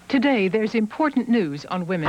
Today, there's important news on women.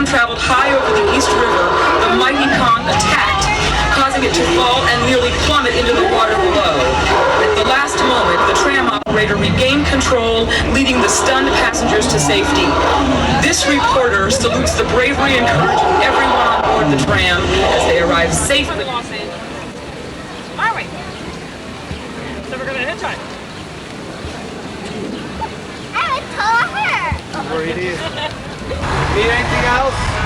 Traveled high over the East River, the mighty Kong attacked, causing it to fall and nearly plummet into the water below. At the last moment, the tram operator regained control, leading the stunned passengers to safety. This reporter salutes the bravery and courage of everyone on board the tram as they arrive safely in Los Angeles. Are we? So we're going to hitchhike. I told her. Where it is. Need anything else?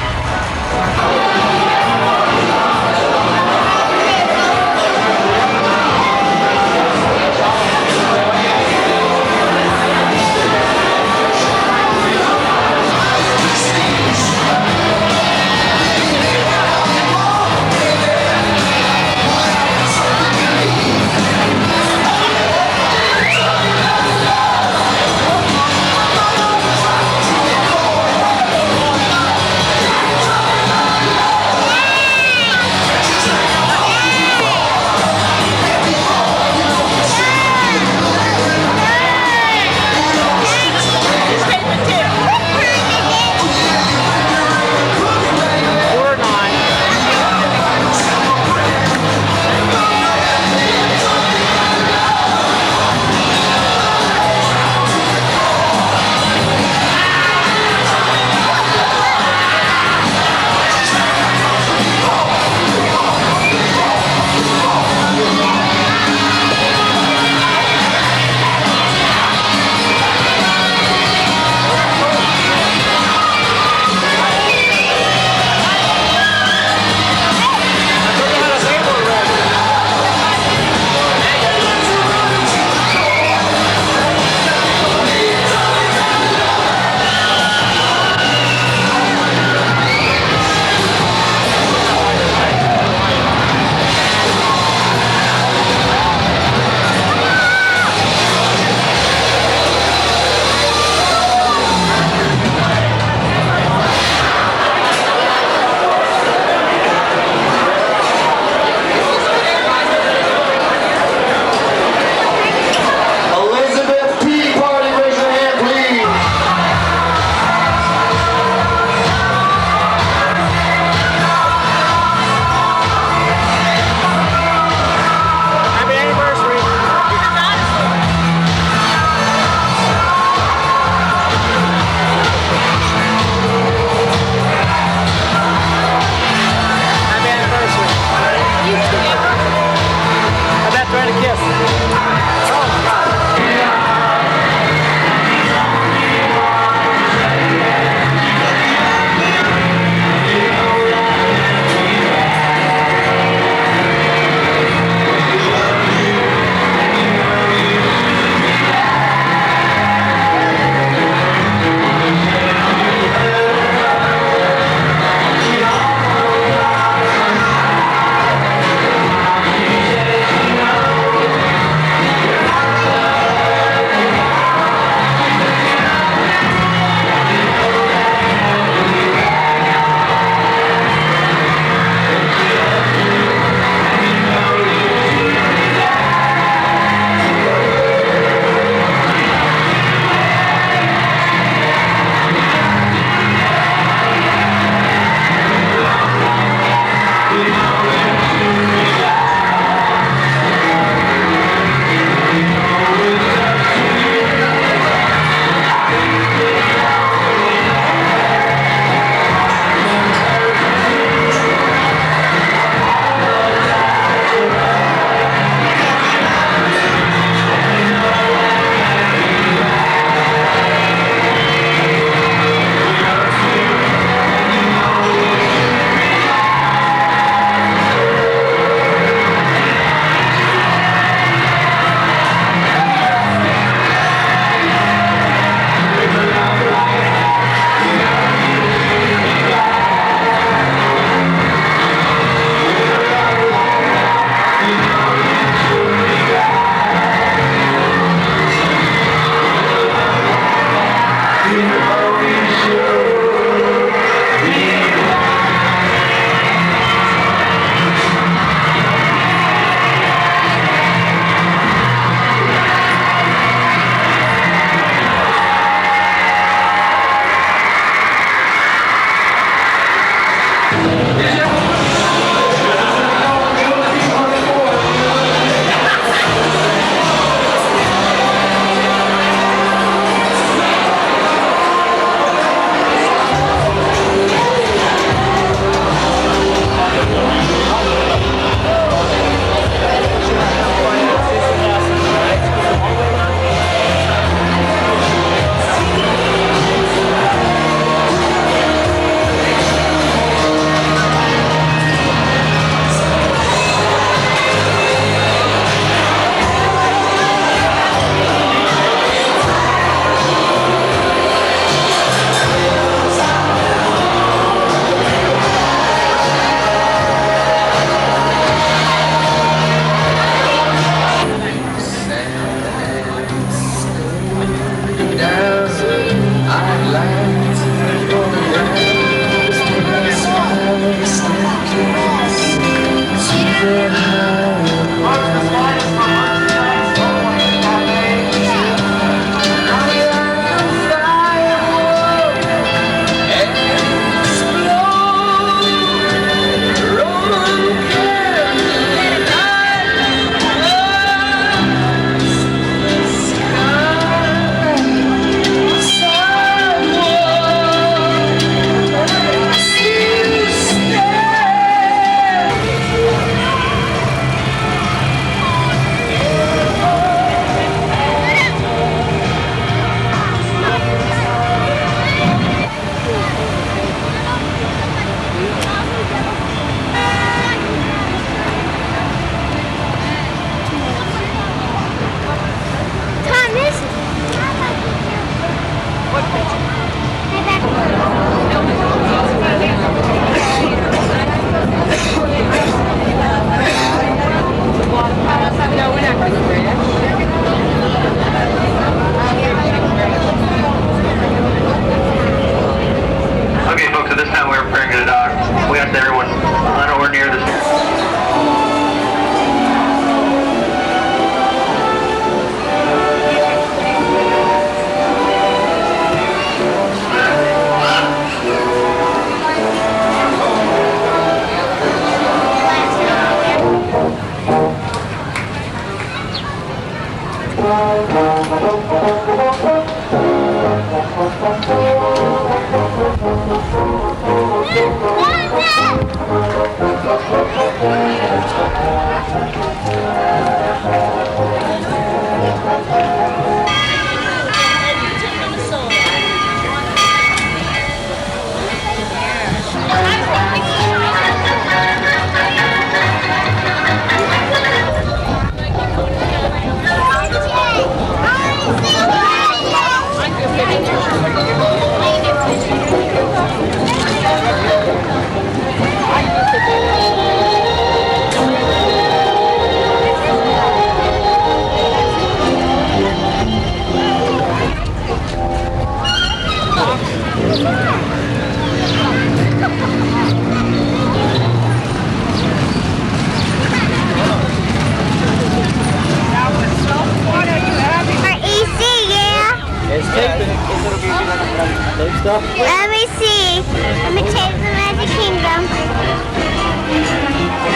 Let me see. Let me taste the Magic Kingdom.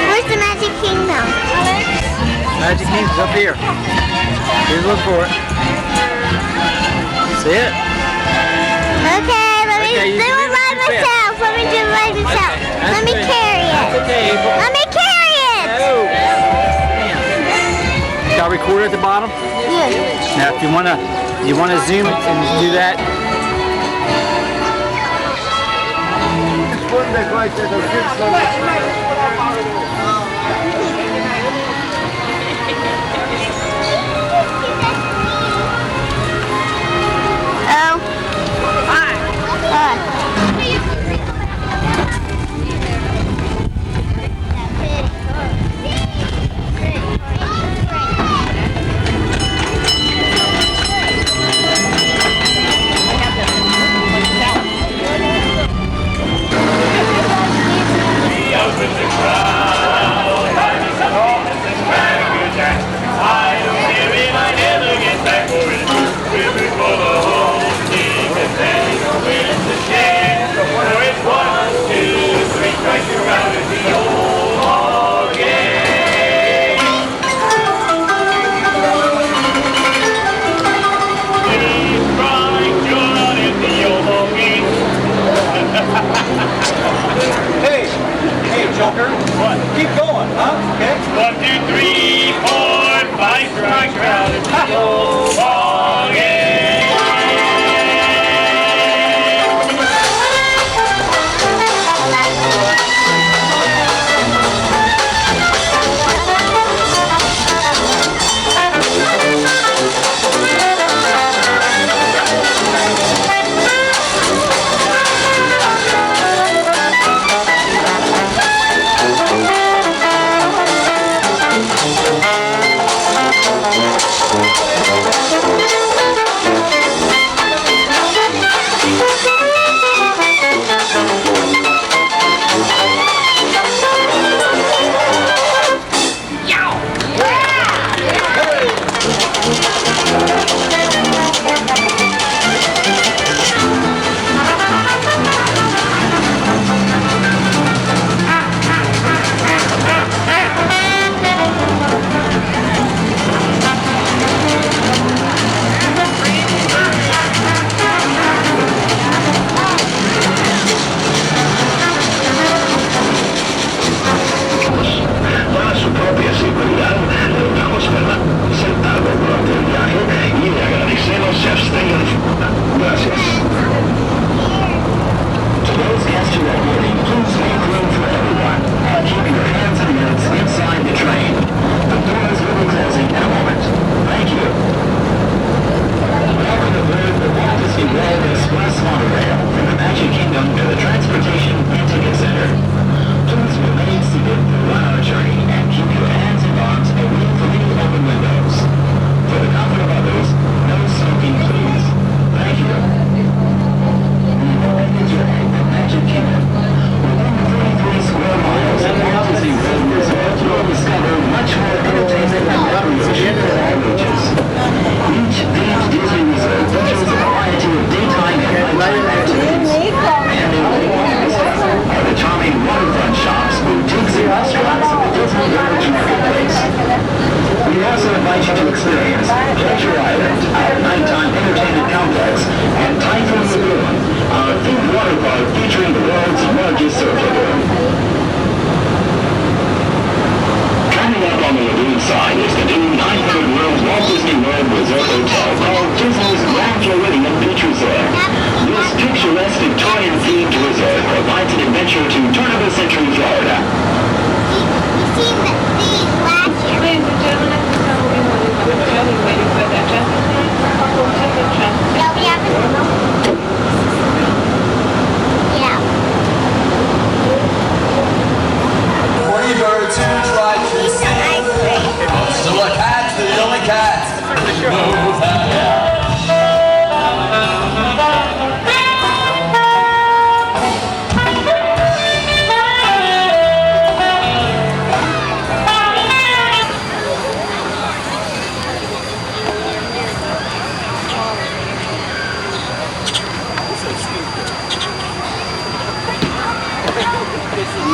Where's the Magic Kingdom? Magic Kingdom's up here. Here's look for it. See it? Okay, let me Okay, you do can it do by it too myself. Let me do it by myself. Okay, Let me that's good. carry it. That's okay, April. Let me carry it. Got a recorder at the bottom? Yeah. Now if you wanna zoom it and do that. Oh. Hi. Open the crowd.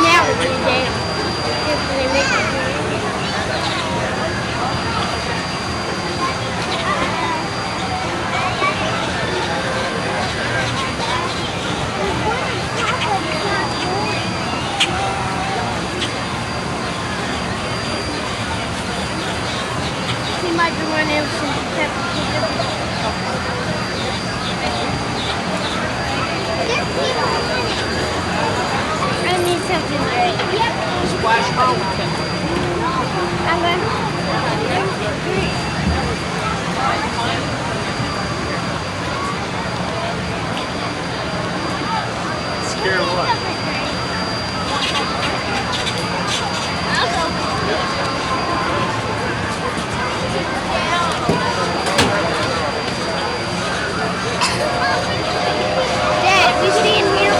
Now we do that. He might be one of I need something great. Splash Mountain. I'm going. Scared of what? Dad, we stay in here.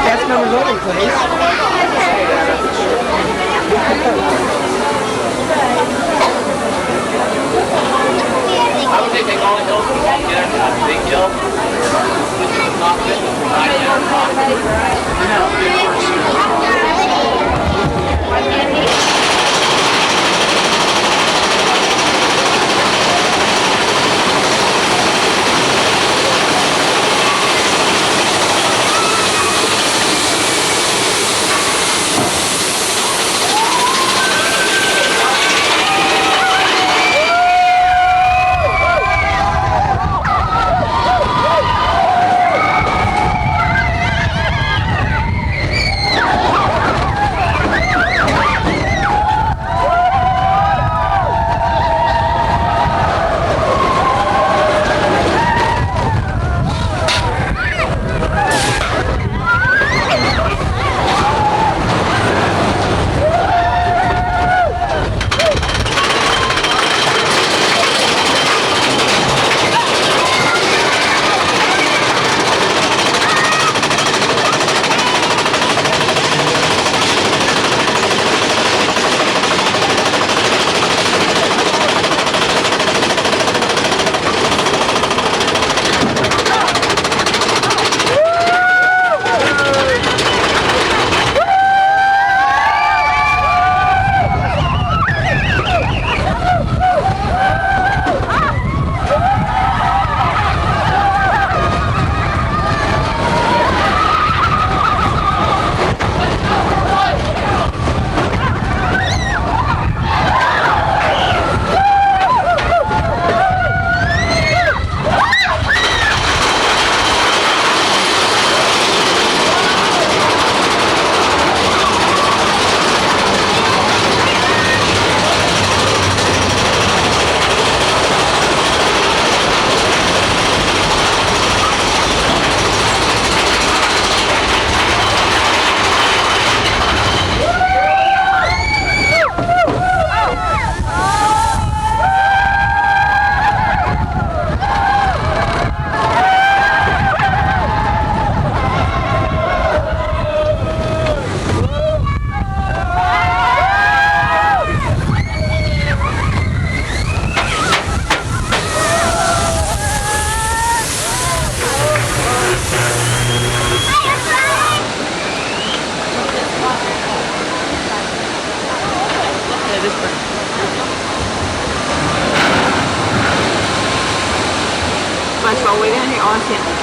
Cast member voting, please. I would say take all the hills and walk in and have a big hill. Top of it, right down top. we're going to be on him.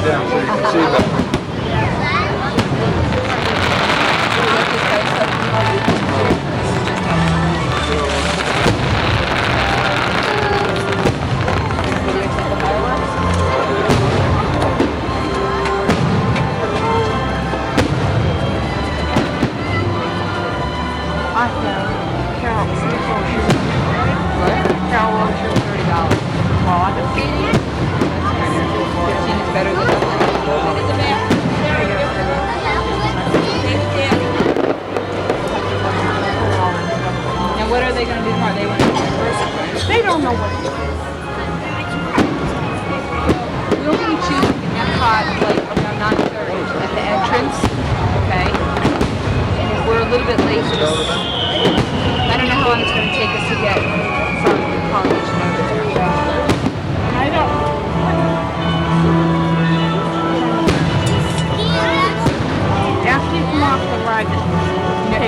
Down so you can see that.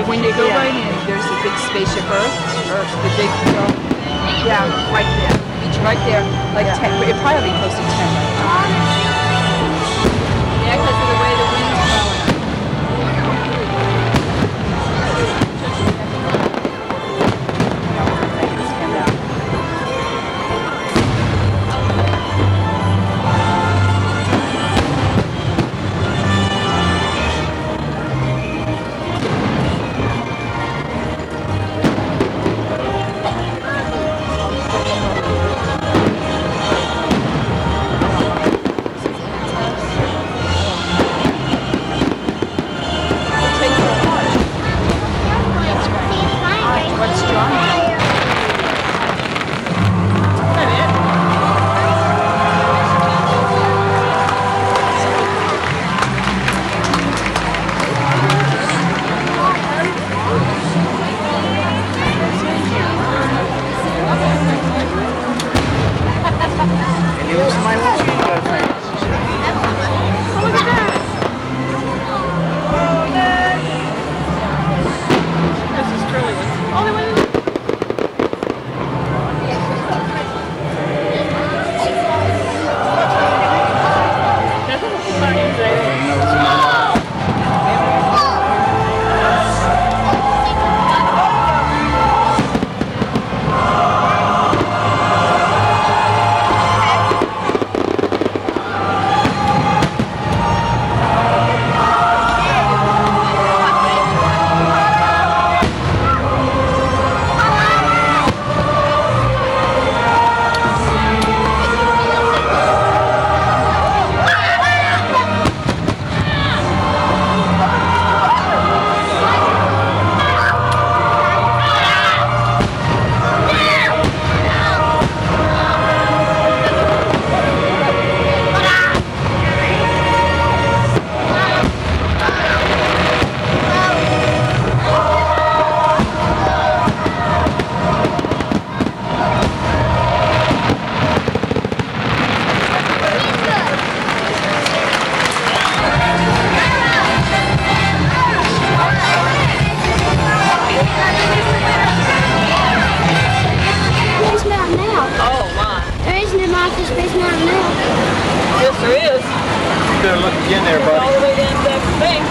When you go right in, there's a big spaceship Earth, the big, yeah, right there. Beach right there, like 10, it probably close to 10. Yeah, because of the way the wind's blowing. Better look again there, buddy. All the way down to that thing.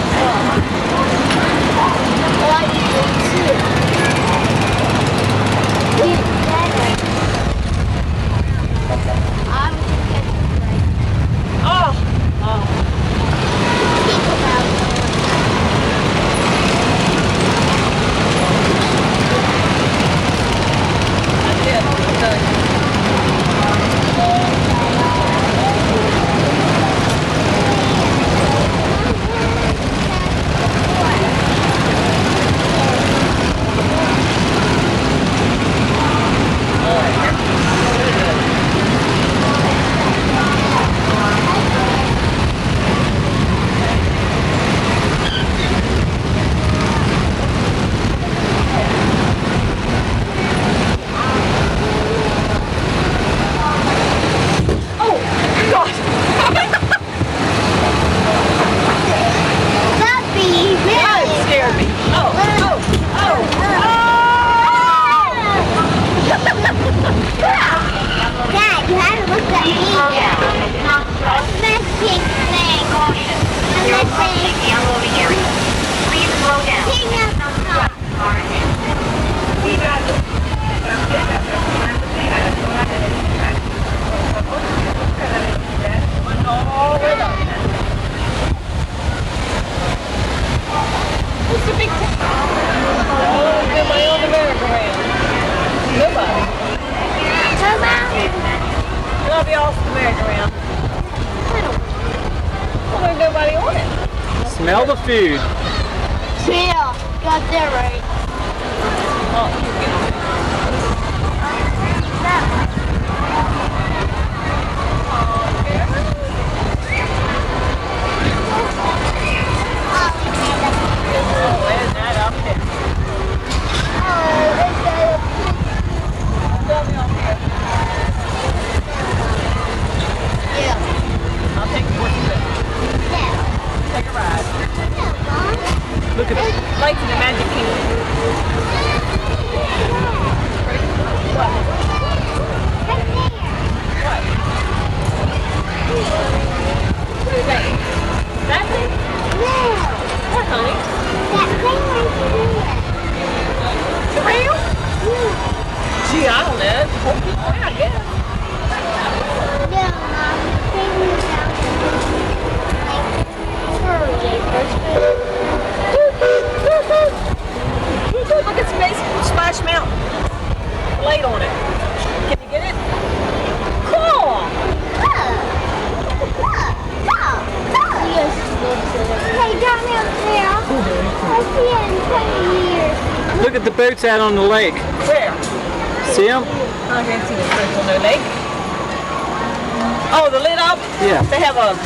there's nobody on it. Smell the food. Yeah, got that right. Where's that up there? Yeah. I'll take you with you. Take a ride. Look at it. Lights in the Magic Kingdom. What? What is that? That thing? What, honey? The rail? Gee, I don't know. It's a whole big thing, I guess. Look at Space Splash Mountain. Light on it. Can you get it? Cool! Hey, down there. I see it in 20 years. Look at the boats out on the lake. Where? See them? I can't see the boats on the lake. Oh, the lid up? Yeah. They have a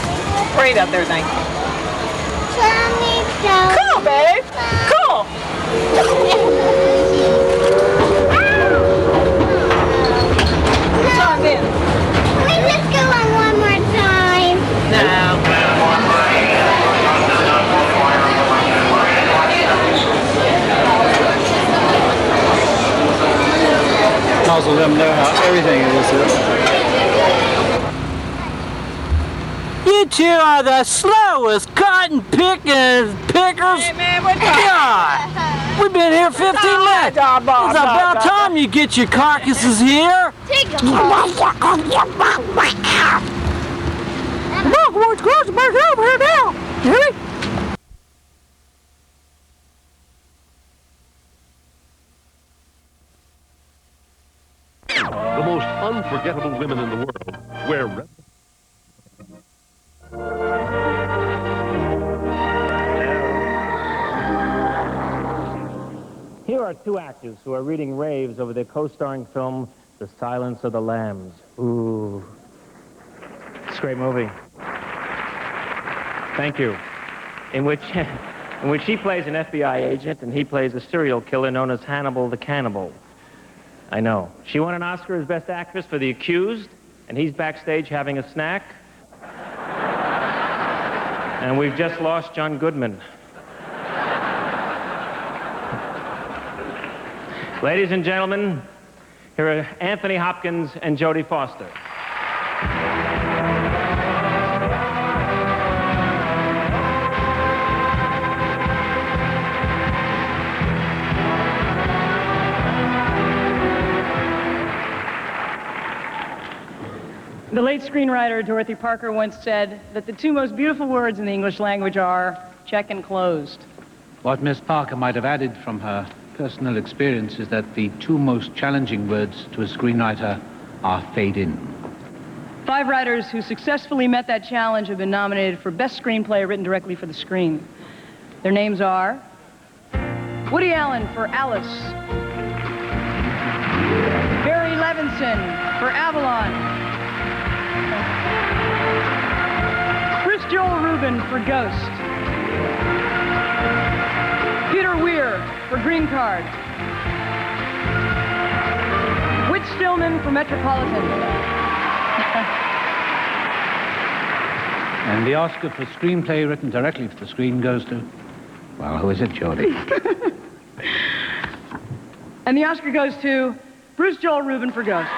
parade up there, thank you. Cool, babe. Cool. Time in. Can we just go on one more time? No. Might as well let them know how everything is here. You two are the slowest cotton pickers. Hey, man, what God! We've been here 15 minutes. It's about time you get your carcasses here. Take them. The most unforgettable women in the world wear red. Here are two actors who are reading raves over their co-starring film, The Silence of the Lambs. Ooh. It's a great movie. Thank you. In which she plays an FBI agent and he plays a serial killer known as Hannibal the Cannibal. I know. She won an Oscar as Best Actress for The Accused, and he's backstage having a snack. And we've just lost John Goodman. Ladies and gentlemen, here are Anthony Hopkins and Jodie Foster. The late screenwriter Dorothy Parker once said that the two most beautiful words in the English language are check and closed. What Miss Parker might have added from her personal experience is that the two most challenging words to a screenwriter are fade in. 5 writers who successfully met that challenge have been nominated for Best Screenplay written directly for the screen. Their names are Woody Allen for Alice, Barry Levinson for Avalon, Chris Joel Rubin for Ghost, Peter Weir for Green Card, Whit Stillman for Metropolitan. And the Oscar for screenplay written directly for the screen goes to, well, who is it, Jodie? And the Oscar goes to Bruce Joel Rubin for Ghost.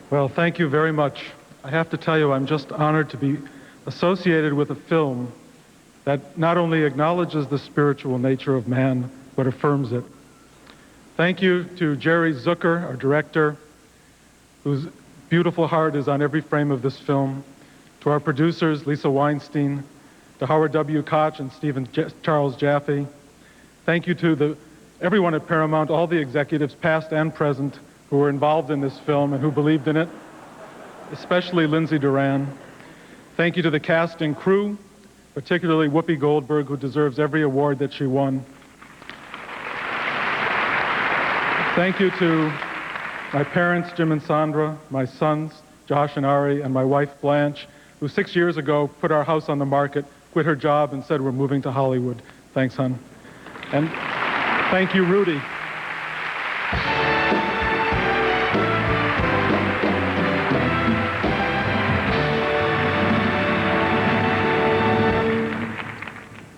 Well, thank you very much. I have to tell you, I'm just honored to be associated with a film that not only acknowledges the spiritual nature of man, but affirms it. Thank you to Jerry Zucker, our director, whose beautiful heart is on every frame of this film, to our producers, Lisa Weinstein, to Howard W. Koch and Charles Jaffe. Thank you to everyone at Paramount, all the executives, past and present, who were involved in this film and who believed in it, especially Lindsay Duran. Thank you to the cast and crew, particularly Whoopi Goldberg, who deserves every award that she won. Thank you to my parents, Jim and Sandra, my sons, Josh and Ari, and my wife, Blanche, who 6 years ago put our house on the market, quit her job, and said we're moving to Hollywood. Thanks, hon. And thank you, Rudy.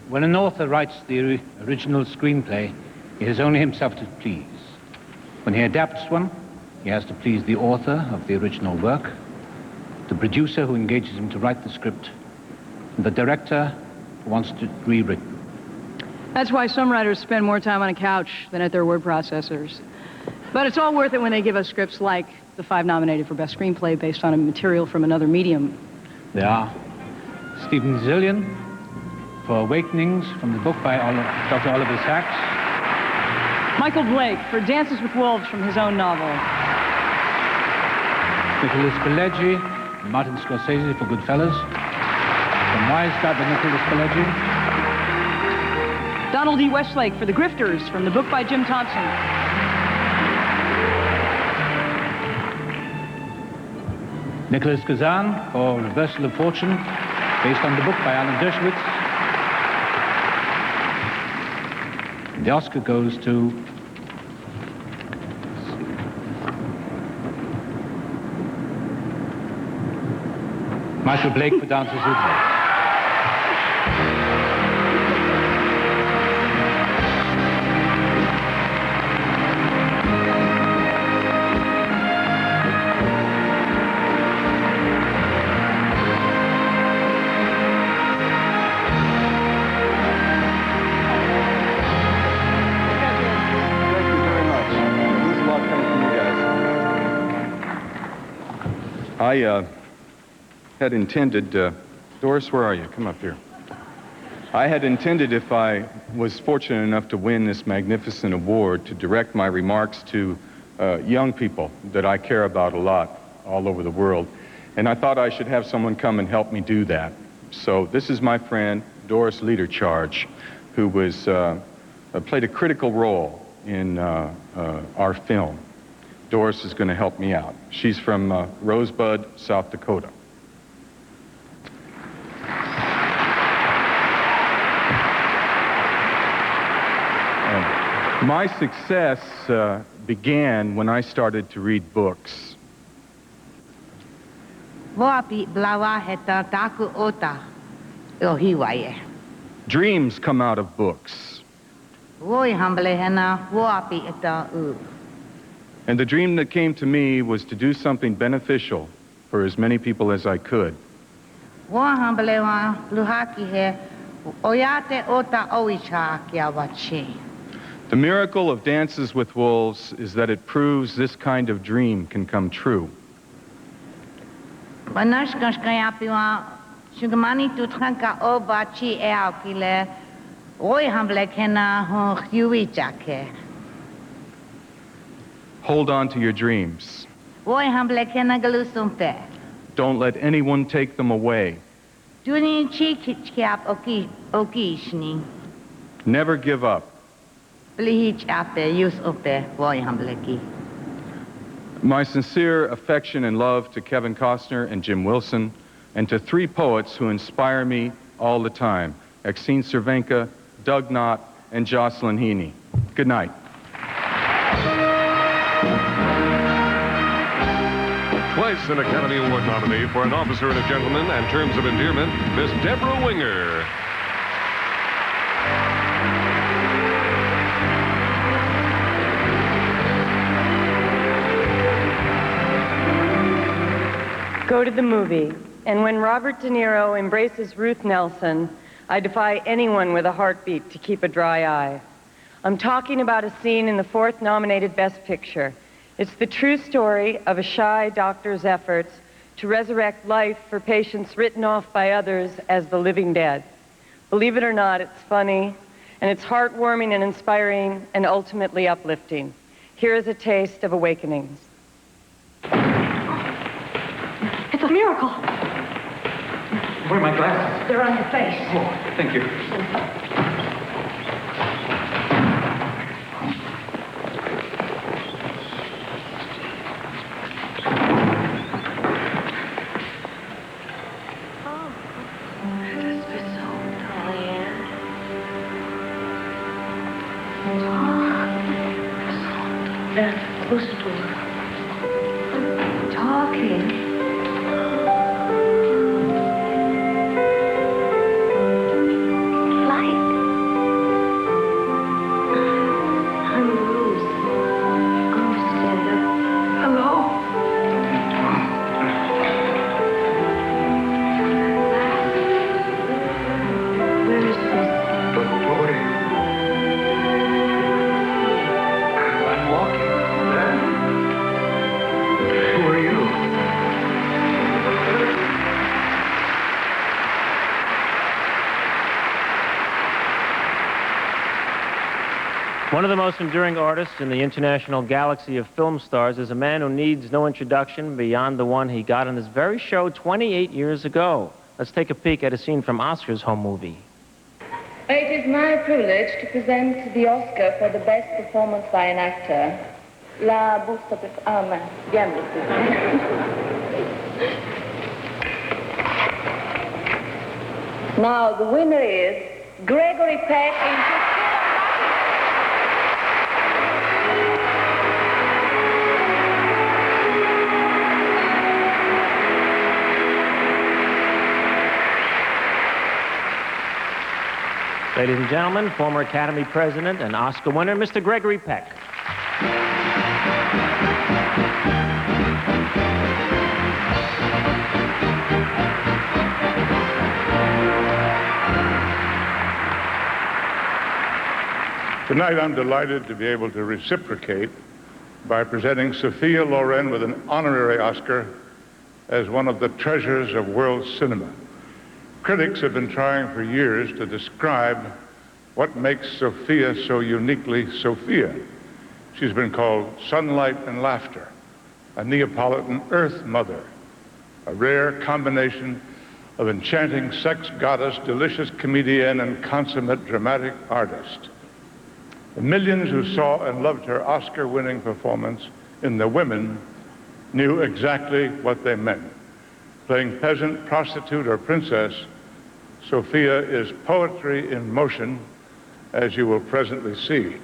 When an author writes the original screenplay, he has only himself to please. When he adapts one, he has to please the author of the original work, the producer who engages him to write the script, and the director who wants it rewritten. That's why some writers spend more time on a couch than at their word processors. But it's all worth it when they give us scripts like the 5 nominated for Best Screenplay based on a material from another medium. They are Stephen Zillion for Awakenings from the book by Dr. Oliver Sacks. Michael Blake for Dances with Wolves from his own novel. Nicholas Pileggi and Martin Scorsese for Goodfellas. From Wise Guy by Nicholas Pileggi. Donald E. Westlake for The Grifters from the book by Jim Thompson. Nicholas Kazan for Reversal of Fortune, based on the book by Alan Dershowitz. The Oscar goes to Michael Blake for Dances with Wolves. I had intended, Doris, where are you? Come up here. I had intended, if I was fortunate enough to win this magnificent award, to direct my remarks to young people that I care about a lot all over the world. And I thought I should have someone come and help me do that. So this is my friend, Doris Leader-Charge, who played a critical role in our film. Doris is going to help me out. She's from Rosebud, South Dakota. My success began when I started to read books. Dreams come out of books. And the dream that came to me was to do something beneficial for as many people as I could. The miracle of Dances with Wolves is that it proves this kind of dream can come true. Hold on to your dreams. Don't let anyone take them away. Never give up. My sincere affection and love to Kevin Costner and Jim Wilson, and to 3 poets who inspire me all the time, Exene Cervenka, Doug Knott, and Jocelyn Heaney. Good night. Twice an Academy Award nominee for An Officer and a Gentleman and Terms of Endearment, Miss Deborah Winger. Go to the movie, and when Robert De Niro embraces Ruth Nelson, I defy anyone with a heartbeat to keep a dry eye. I'm talking about a scene in the 4th nominated Best Picture. It's the true story of a shy doctor's efforts to resurrect life for patients written off by others as the living dead. Believe it or not, it's funny, and it's heartwarming and inspiring and ultimately uplifting. Here is a taste of awakenings. It's a miracle. Where are my glasses? They're on your face. Oh, thank you. Close the door. I'm talking. Light. I'm Rose. Oh, Santa. Hello. Where is this? Dottore. I'm walking. Who are you? One of the most enduring artists in the international galaxy of film stars is a man who needs no introduction beyond the one he got on this very show 28 years ago. Let's take a peek at a scene from Oscar's home movie. It is my privilege to present the Oscar for the best performance by an actor. La busta per... Diamond. Now, the winner is Gregory Peck in... Ladies and gentlemen, former Academy President and Oscar winner, Mr. Gregory Peck. Tonight, I'm delighted to be able to reciprocate by presenting Sophia Loren with an honorary Oscar as one of the treasures of world cinema. Critics have been trying for years to describe what makes Sophia so uniquely Sophia. She's been called sunlight and laughter, a Neapolitan earth mother, a rare combination of enchanting sex goddess, delicious comedian, and consummate dramatic artist. The millions who saw and loved her Oscar-winning performance in The Women knew exactly what they meant. Playing peasant, prostitute, or princess, Sophia is poetry in motion, as you will presently see.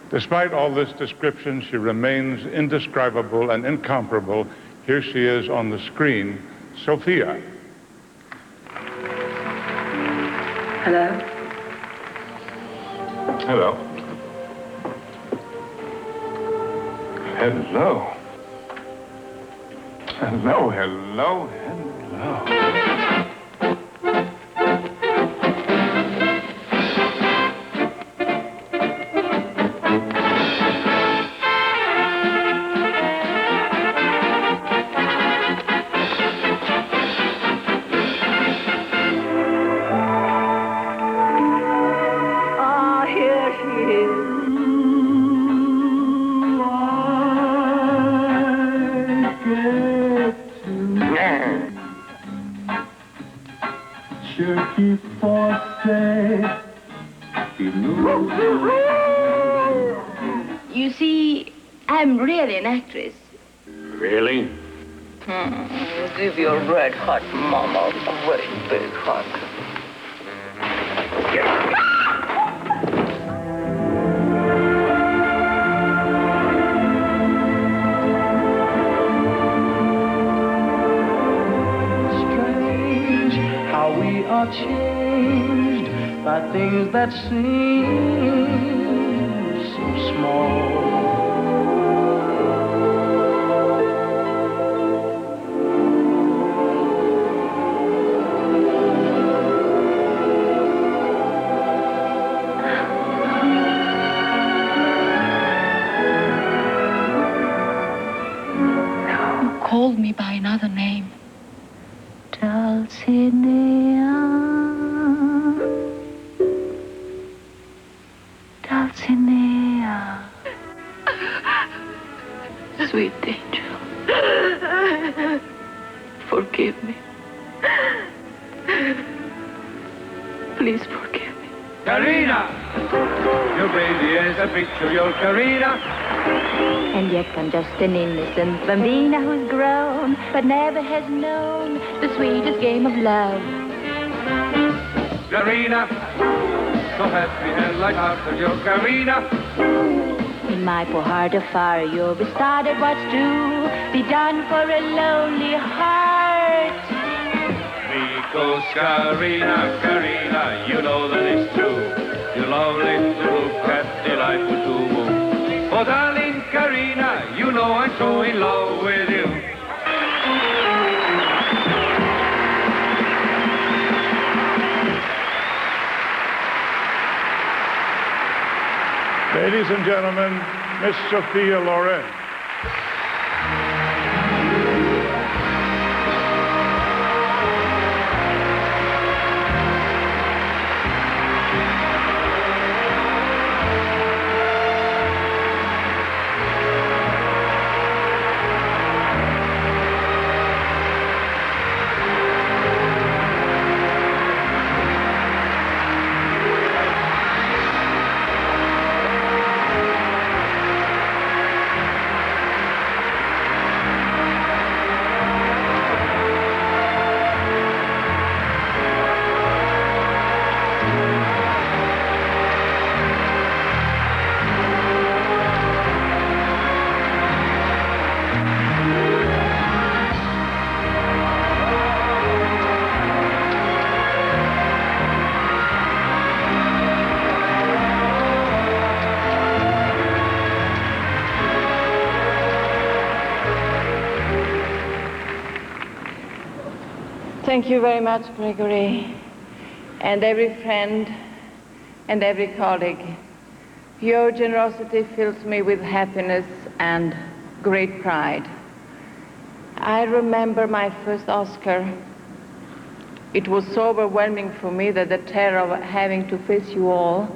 Despite all this description, she remains indescribable and incomparable. Here she is on the screen, Sophia. Hello? Hello. Hello. Hello, hello, hello. You see, I'm really an actress. Really? As if you're red hot, Mama. Very big hot. Strange how we are changed by things that seem so small. called me by another name. Dulcinea, Dulcinea. Sweet angel, forgive me. Please forgive me. Karina! You're crazy as a picture, you're Karina. And yet I'm just an innocent bambina who's grown, but never has known the sweetest game of love. Karina! So happy and light-hearted, you're Karina. In my poor heart of fire, you'll be started what's to be done for a lonely heart. Because Karina, Karina, you know that it's true. You're lovely to look at, delightful to move. Oh, darling Karina, you know I'm so in love with you. Ladies and gentlemen, Miss Sophia Loren. Thank you very much, Gregory, and every friend and every colleague. Your generosity fills me with happiness and great pride. I remember my first Oscar. It was so overwhelming for me that the terror of having to face you all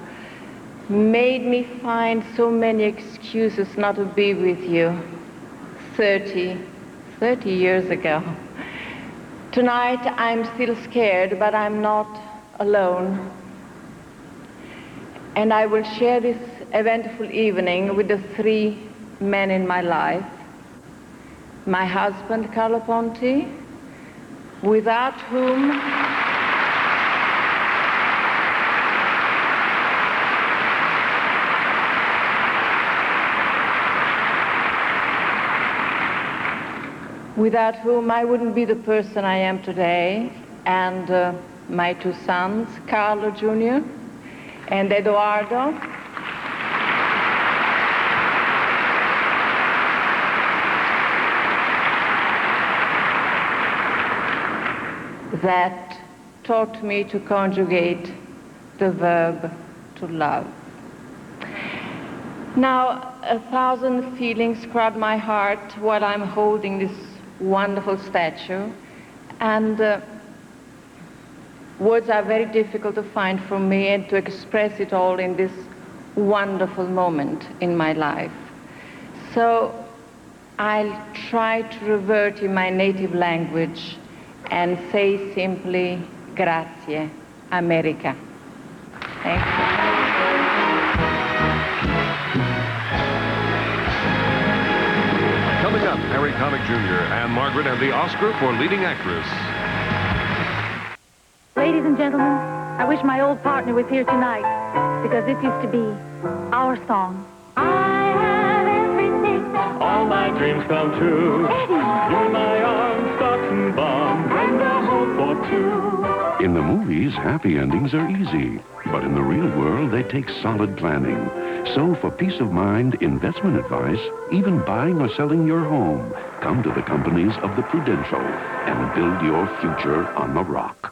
made me find so many excuses not to be with you 30 years ago. Tonight, I'm still scared, but I'm not alone. And I will share this eventful evening with the three men in my life. My husband, Carlo Ponti, without whom I wouldn't be the person I am today, and my two sons, Carlo Jr. and Eduardo. That taught me to conjugate the verb to love. Now, 1,000 feelings crowd my heart while I'm holding this wonderful statue, and words are very difficult to find for me and to express it all in this wonderful moment in my life. So I'll try to revert in my native language and say simply, grazie, America. Thank you. Coming up, Harry Connick Jr. and Margaret and the Oscar for leading actress. Ladies and gentlemen, I wish my old partner was here tonight, because this used to be our song. I have everything. All my dreams come true. Eddie. In my arms, stocks and bonds, and a hope for two. In the movies, happy endings are easy. But in the real world, they take solid planning. So for peace of mind, investment advice, even buying or selling your home, come to the companies of the Prudential and build your future on the rock.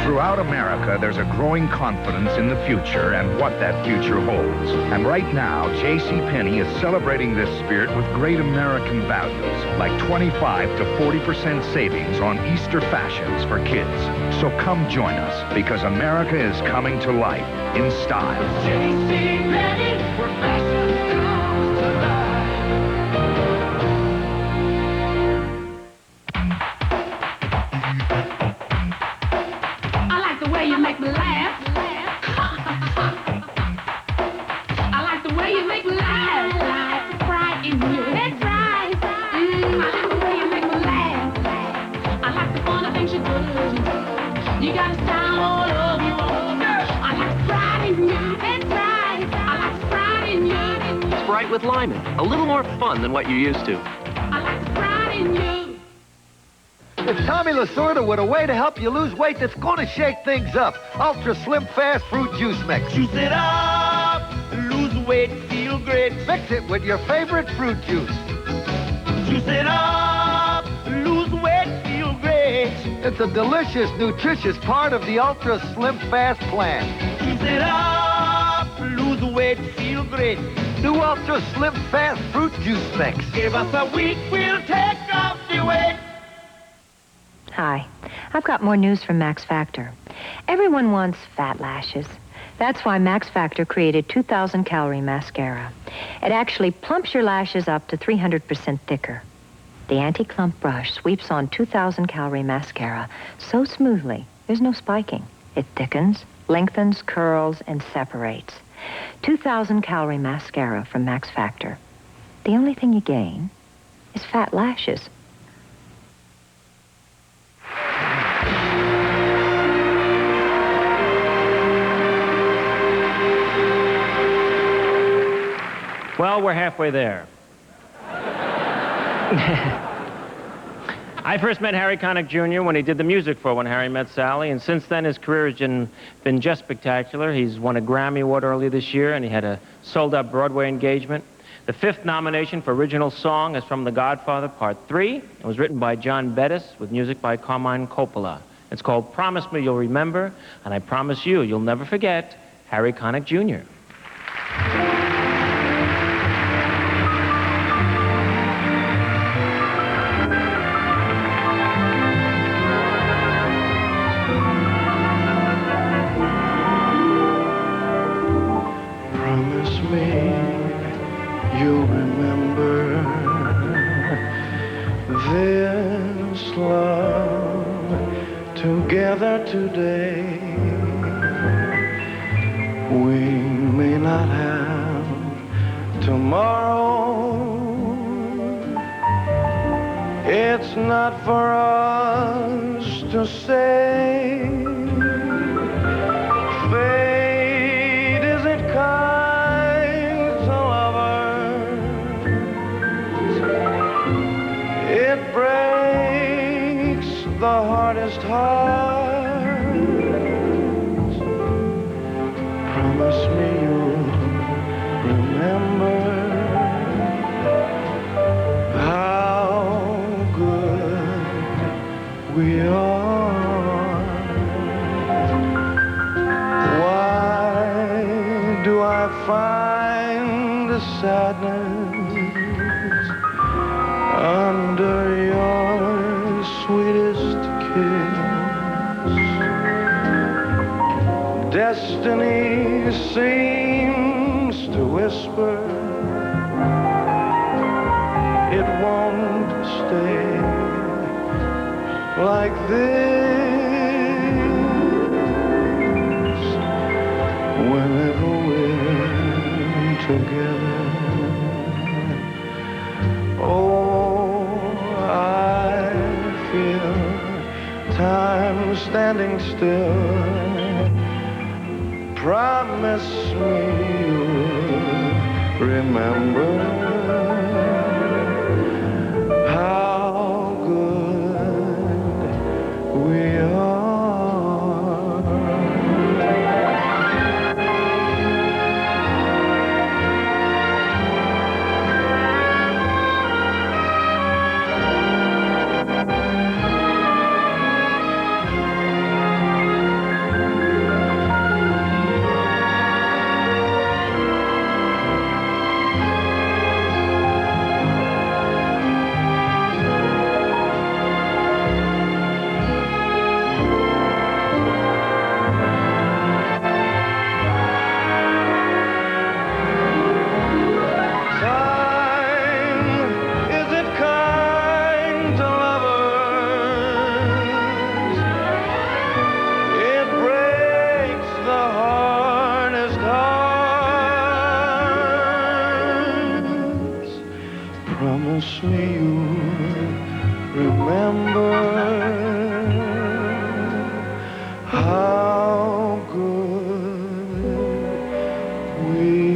Throughout Throughout America, there's a growing confidence in the future and what that future holds. And right now, JCPenney is celebrating this spirit with great American values, like 25 to 40% savings on Easter fashions for kids. So come join us, because America is coming to life in style. JCPenney, where fashion comes to life. I like the way you make me laugh. I like the way you make me laugh. Like pride in you. That's right. I like the way you make me laugh. I like the funny things you do. You got a style all over you. I like pride in you. That's right. I like pride in you. Sprite with Lyman. A little more fun than what you're used to. I like pride in you. It's Tommy Lasorda with a way to help you lose weight that's going to shake things up. Ultra Slim Fast Fruit Juice Mix. Juice it up, lose weight, feel great. Mix it with your favorite fruit juice. Juice it up, lose weight, feel great. It's a delicious, nutritious part of the Ultra Slim Fast plan. Juice it up, lose weight, feel great. New Ultra Slim Fast Fruit Juice Mix. Give us a week, we'll take off the weight. Hi, I've got more news from Max Factor. Everyone wants fat lashes. That's why Max Factor created 2,000-calorie mascara. It actually plumps your lashes up to 300% thicker. The anti-clump brush sweeps on 2,000-calorie mascara so smoothly, there's no spiking. It thickens, lengthens, curls, and separates. 2,000-calorie mascara from Max Factor. The only thing you gain is fat lashes. Well, we're halfway there. I first met Harry Connick Jr. when he did the music for When Harry Met Sally, and since then his career has been just spectacular. He's won a Grammy Award earlier this year, and he had a sold-out Broadway engagement. The 5th nomination for original song is from The Godfather Part 3. It was written by John Bettis with music by Carmine Coppola. It's called Promise Me You'll Remember, and I promise you, you'll never forget Harry Connick Jr. Promise me you'll remember this love together today. We may not have tomorrow. It's not for us to say. Fate isn't kind to lovers. It breaks the hardest hearts. Promise me you'll remember how good we are. Why do I find the sadness under your sweetest kiss? Destiny seems to whisper it won't stay like this whenever we're together. Oh, I feel time standing still. Promise me you'll remember how good we me you'll remember how good we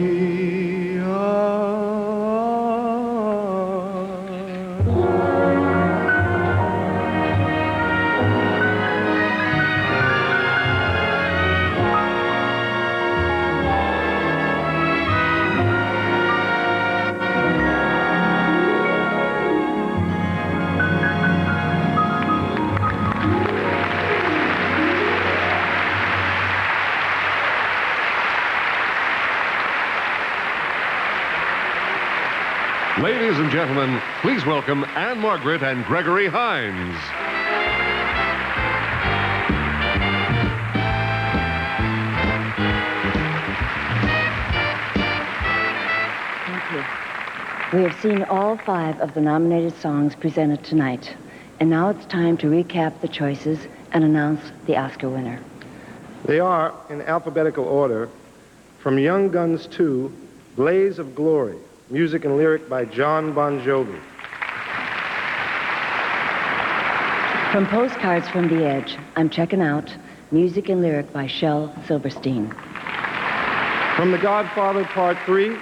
Ladies and gentlemen, please welcome Anne Margaret and Gregory Hines. Thank you. We have seen all 5 of the nominated songs presented tonight, and now it's time to recap the choices and announce the Oscar winner. They are, in alphabetical order, from Young Guns 2, Blaze of Glory, music and lyric by John Bon Jovi. From Postcards from the Edge, I'm Checking Out, music and lyric by Shel Silverstein. From The Godfather Part 3,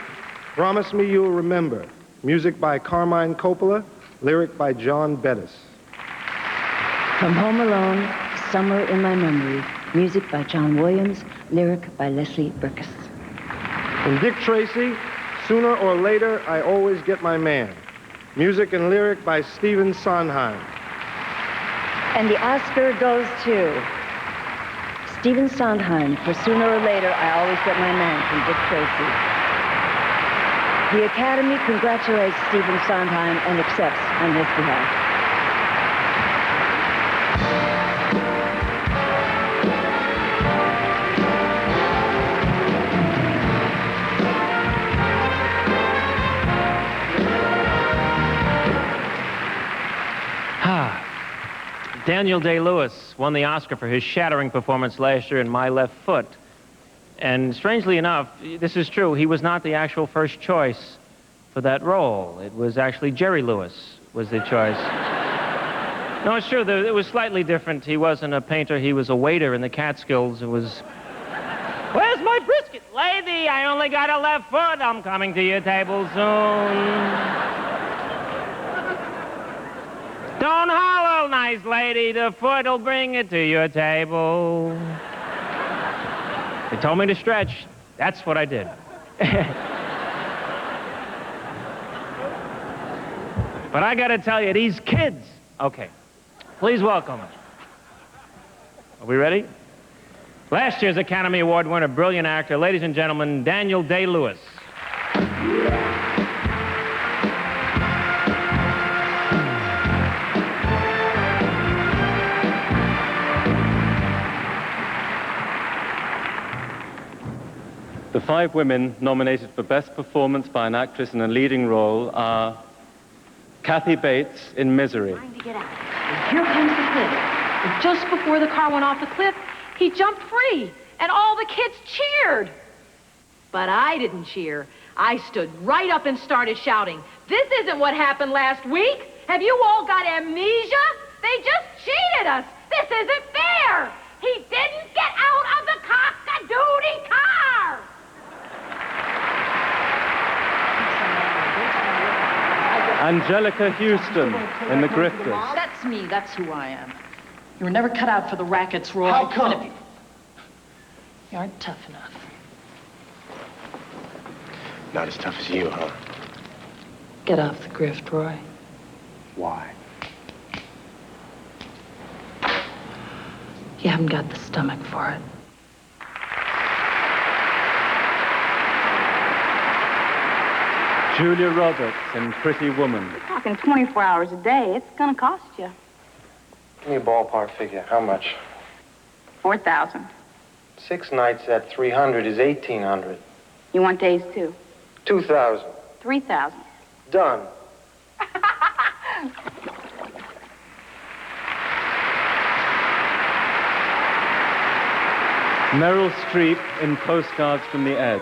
Promise Me You'll Remember, music by Carmine Coppola, lyric by John Bettis. From Home Alone, Summer in My Memory, music by John Williams, lyric by Leslie Burkus. From Dick Tracy, Sooner or Later, I Always Get My Man, music and lyric by Stephen Sondheim. And the Oscar goes to Stephen Sondheim for Sooner or Later, I Always Get My Man from Dick Tracy. The Academy congratulates Stephen Sondheim and accepts on his behalf. Daniel Day-Lewis won the Oscar for his shattering performance last year in My Left Foot. And strangely enough, this is true, he was not the actual first choice for that role. It was actually Jerry Lewis was the choice. No, it's true, it was slightly different. He wasn't a painter, he was a waiter in the Catskills. It was, where's my brisket? Lady, I only got a left foot. I'm coming to your table soon. Don't holler, nice lady. The foot'll bring it to your table. They told me to stretch. That's what I did. But I gotta tell you, these kids... Okay, please welcome. Are we ready? Last year's Academy Award winner, brilliant actor, ladies and gentlemen, Daniel Day-Lewis. The 5 women nominated for Best Performance by an Actress in a Leading Role are Kathy Bates in Misery. Trying to get out. And here comes the cliff. And just before the car went off the cliff, he jumped free, and all the kids cheered. But I didn't cheer. I stood right up and started shouting, "This isn't what happened last week. Have you all got amnesia? They just cheated us. This isn't fair. He didn't get out of the cock-a-doodie car." Angelica Houston in The Grifters. That's me. That's who I am. You were never cut out for the rackets, Roy. How come? You aren't tough enough. Not as tough as you, huh? Get off the grift, Roy. Why? You haven't got the stomach for it. Julia Roberts in Pretty Woman. Talking 24 hours a day, it's gonna cost you. Give me a ballpark figure. How much? 4,000. 6 nights at 300 is 1,800. You want days too? 2,000. 3,000. Done. Meryl Streep in Postcards from the Edge.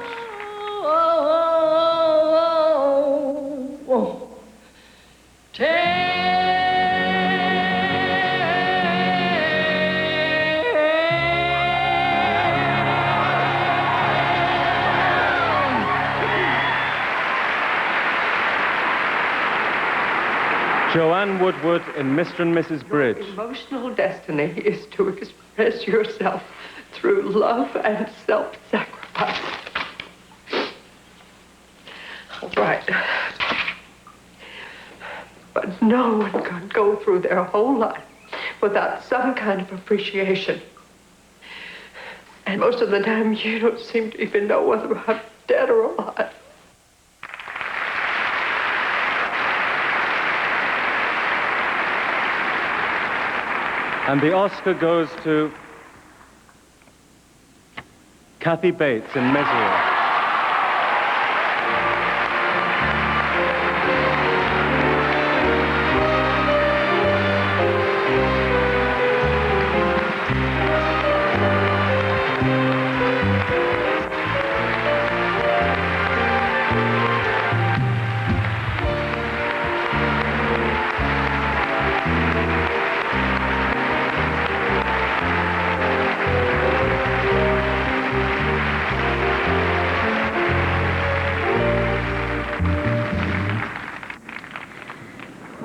Joanne Woodward in Mr. and Mrs. Bridge. Your emotional destiny is to express yourself through love and self-sacrifice. All right. But no one can go through their whole life without some kind of appreciation. And most of the time, you don't seem to even know whether I'm dead or alive. And the Oscar goes to Kathy Bates in Misery.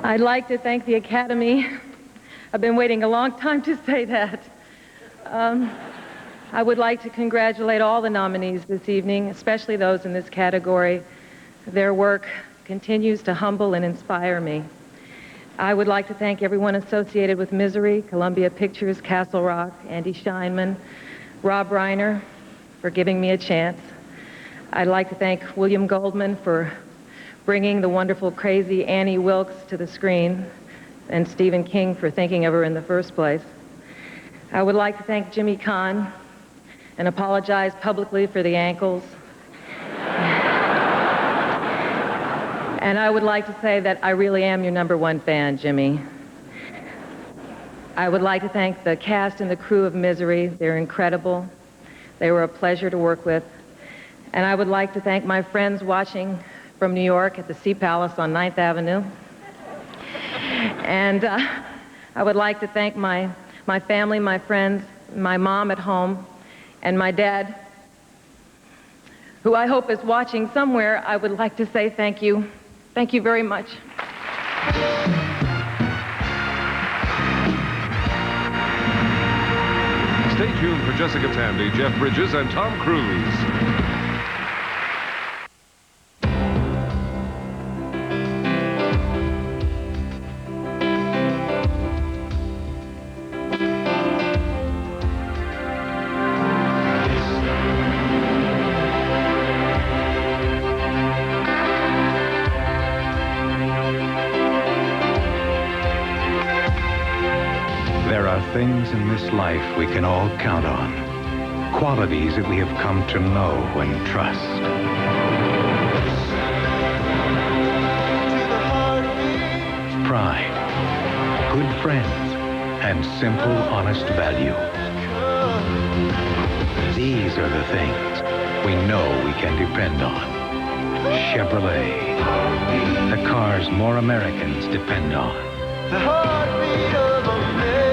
I'd like to thank the Academy. I've been waiting a long time to say that. I would like to congratulate all the nominees this evening, especially those in this category. Their work continues to humble and inspire me. I would like to thank everyone associated with Misery, Columbia Pictures, Castle Rock, Andy Scheinman, Rob Reiner for giving me a chance. I'd like to thank William Goldman for bringing the wonderful, crazy Annie Wilkes to the screen, and Stephen King for thinking of her in the first place. I would like to thank Jimmy Kahn and apologize publicly for the ankles. And I would like to say that I really am your #1 fan, Jimmy. I would like to thank the cast and the crew of Misery. They're incredible. They were a pleasure to work with. And I would like to thank my friends watching from New York at the Sea Palace on 9th Avenue. And I would like to thank my family, my friends, my mom at home, and my dad, who I hope is watching somewhere. I would like to say thank you. Thank you very much. Stay tuned for Jessica Tandy, Jeff Bridges, and Tom Cruise. Things in this life we can all count on. Qualities that we have come to know and trust. Pride, good friends, and simple, honest value. These are the things we know we can depend on. Chevrolet, the cars more Americans depend on. The heartbeat of America.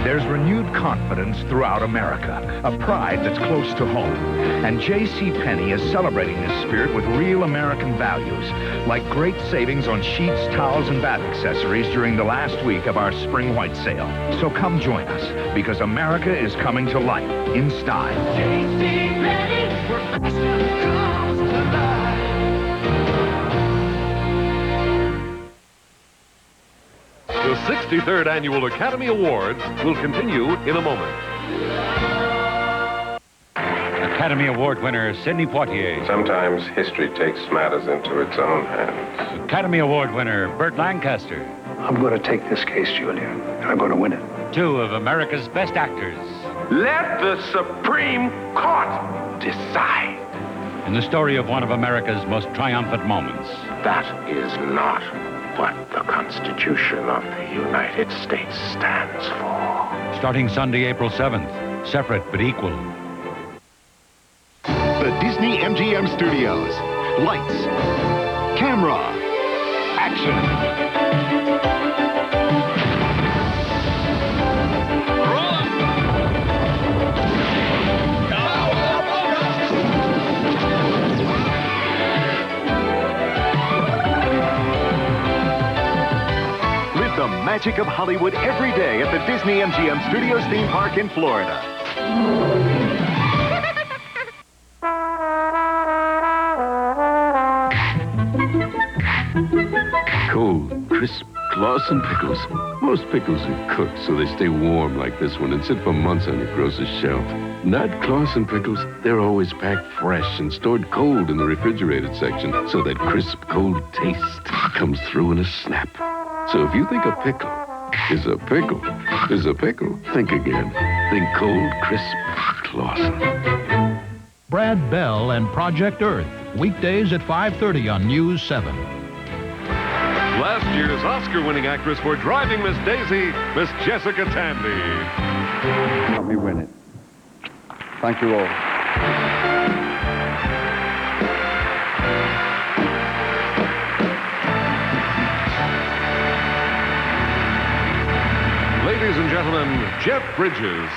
There's renewed confidence throughout America, a pride that's close to home. And J.C. Penney is celebrating this spirit with real American values, like great savings on sheets, towels, and bath accessories during the last week of our spring white sale. So come join us, because America is coming to life in style. J.C. Penney, where Christmas comes to life. The 63rd Annual Academy Awards will continue in a moment. Academy Award winner Sidney Poitier. Sometimes history takes matters into its own hands. Academy Award winner Burt Lancaster. I'm going to take this case, Julia, and I'm going to win it. 2 of America's best actors. Let the Supreme Court decide. In the story of one of America's most triumphant moments. That is not what the Constitution of the United States stands for. Starting Sunday, April 7th. Separate but equal. The Disney MGM Studios. Lights. Camera. Action. The magic of Hollywood every day at the Disney MGM Studios theme park in Florida. Cold, crisp Clausen pickles. Most pickles are cooked so they stay warm like this one and sit for months on your grocer's shelf. Not Clausen pickles. They're always packed fresh and stored cold in the refrigerated section so that crisp, cold taste comes through in a snap. So if you think a pickle is a pickle, think again. Think cold, crisp Clausen. Brad Bell and Project Earth, weekdays at 5:30 on News 7. Last year's Oscar-winning actress for Driving Miss Daisy, Miss Jessica Tandy. Help me win it. Thank you all. Ladies and gentlemen, Jeff Bridges.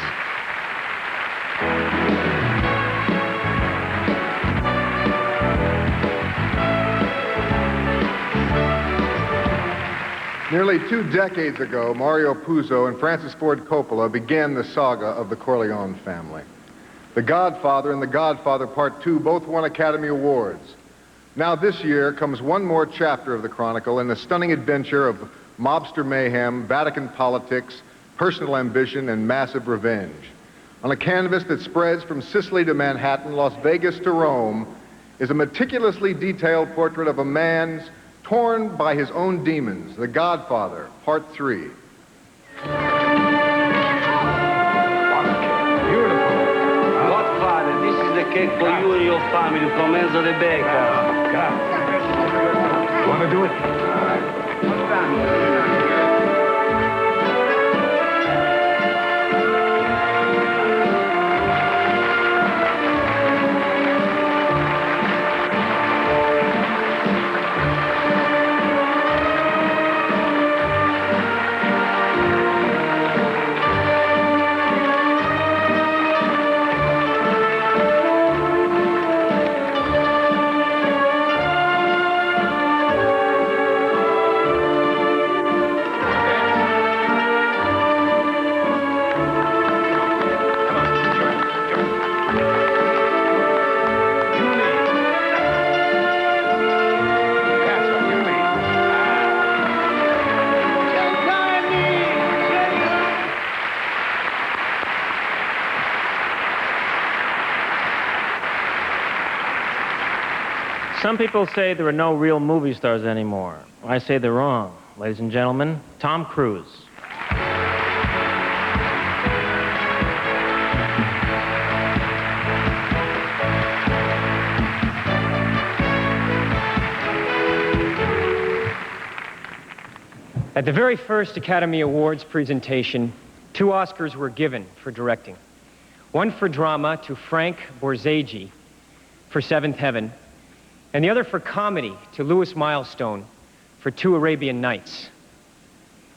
Nearly 2 decades ago, Mario Puzo and Francis Ford Coppola began the saga of the Corleone family. The Godfather and The Godfather Part 2 both won Academy Awards. Now this year comes one more chapter of the chronicle in the stunning adventure of mobster mayhem, Vatican politics, personal ambition, and massive revenge. On a canvas that spreads from Sicily to Manhattan, Las Vegas to Rome, is a meticulously detailed portrait of a man's torn by his own demons, The Godfather, Part 3. Beautiful. Godfather, this is the cake for you and your family from Enzo the Baker. God. Want to do it? Some people say there are no real movie stars anymore. I say they're wrong. Ladies and gentlemen, Tom Cruise. At the very first Academy Awards presentation, 2 Oscars were given for directing. One for drama to Frank Borzage for Seventh Heaven, and the other for comedy to Louis Milestone for 2 Arabian Nights.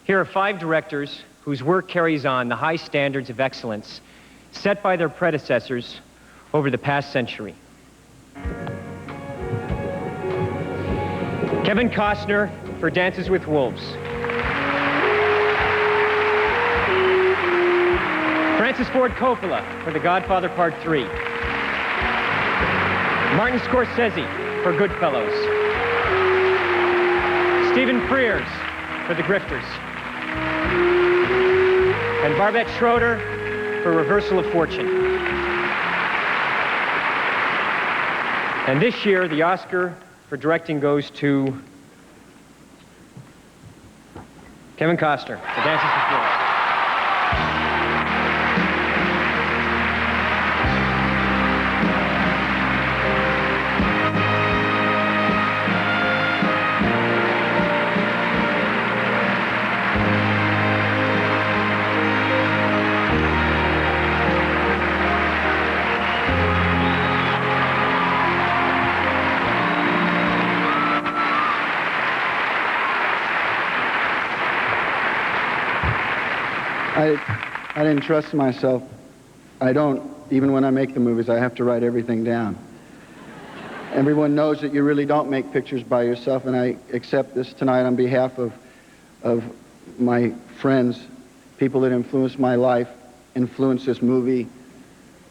Here are 5 directors whose work carries on the high standards of excellence set by their predecessors over the past century. Kevin Costner for Dances with Wolves. Francis Ford Coppola for The Godfather Part 3. Martin Scorsese for Goodfellas. Stephen Frears for The Grifters. And Barbette Schroeder for Reversal of Fortune. And this year, the Oscar for directing goes to Kevin Costner for Dances with Wolves. I didn't trust myself. I don't. Even when I make the movies, I have to write everything down. Everyone knows that you really don't make pictures by yourself, and I accept this tonight on behalf of my friends, people that influenced my life, influenced this movie,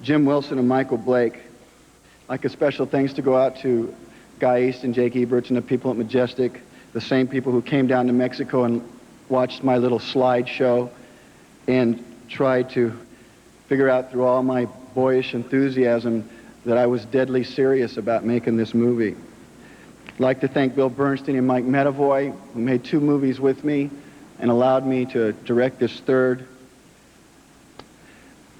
Jim Wilson and Michael Blake. Like a special thanks to go out to Guy East and Jake Eberts and the people at Majestic, the same people who came down to Mexico and watched my little slideshow and tried to figure out through all my boyish enthusiasm that I was deadly serious about making this movie. I'd like to thank Bill Bernstein and Mike Medavoy, who made 2 movies with me and allowed me to direct this third.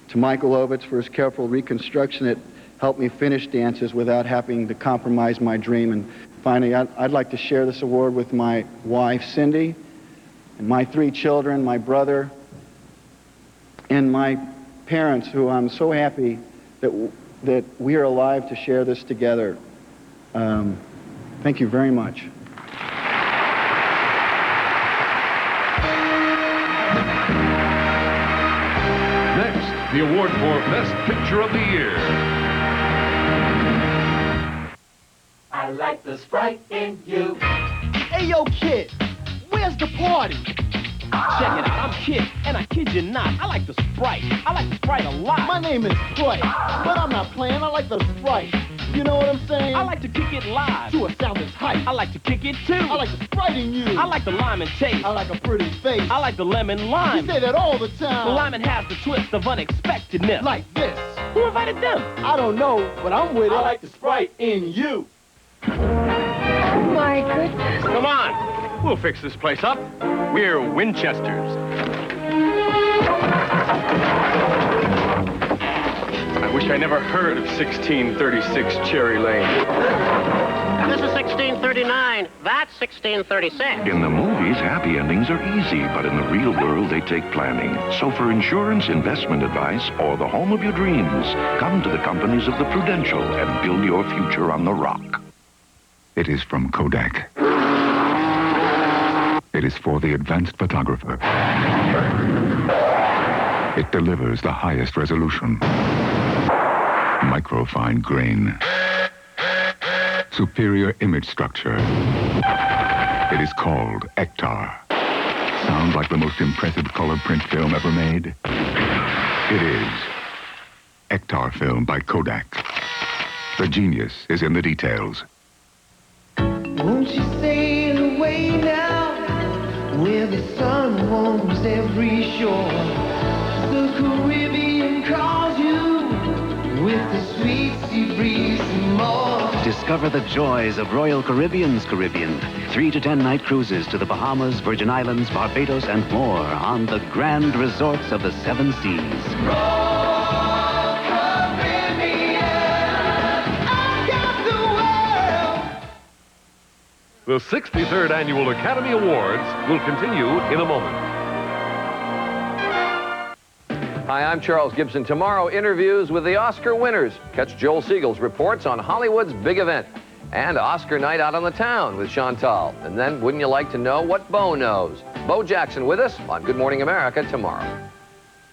To Michael Ovitz for his careful reconstruction that helped me finish Dances without having to compromise my dream. And finally, I'd like to share this award with my wife, Cindy, and my 3 children, my brother, and my parents, who I'm so happy that we are alive to share this together. Thank you very much. Next, the award for Best Picture of the Year. I like the Sprite in you. Hey, yo, kid, where's the party? Check it out, I'm Kid, and I kid you not, I like the Sprite. I like the Sprite a lot. My name is Sprite, but I'm not playing, I like the Sprite. You know what I'm saying? I like to kick it live. To a sound that's hype. I like to kick it too. I like the Sprite in you. I like the lime and taste. I like a pretty face. I like the lemon lime. You say that all the time. The lemon has the twist of unexpectedness. Like this. Who invited them? I don't know, but I'm with it. I like the Sprite in you. Oh, my goodness. Come on. We'll fix this place up. We're Winchesters. I wish I never heard of 1636 Cherry Lane. This is 1639. That's 1636. In the movies, happy endings are easy, but in the real world, they take planning. So for insurance, investment advice, or the home of your dreams, come to the companies of the Prudential and build your future on the rock. It is from Kodak. It is for the advanced photographer. It delivers the highest resolution. Microfine grain. Superior image structure. It is called Ektar. Sounds like the most impressive color print film ever made? It is Ektar film by Kodak. The genius is in the details. Won't you sail away now, where the sun warms every shore? The Caribbean calls you with the sweet sea breeze and more. Discover the joys of Royal Caribbean's Caribbean. 3 to 10 night cruises to the Bahamas, Virgin Islands, Barbados, and more on the grand resorts of the 7 seas. The 63rd Annual Academy Awards will continue in a moment. Hi, I'm Charles Gibson. Tomorrow, interviews with the Oscar winners. Catch Joel Siegel's reports on Hollywood's big event. And Oscar night out on the town with Chantal. And then, wouldn't you like to know what Bo knows? Bo Jackson with us on Good Morning America tomorrow.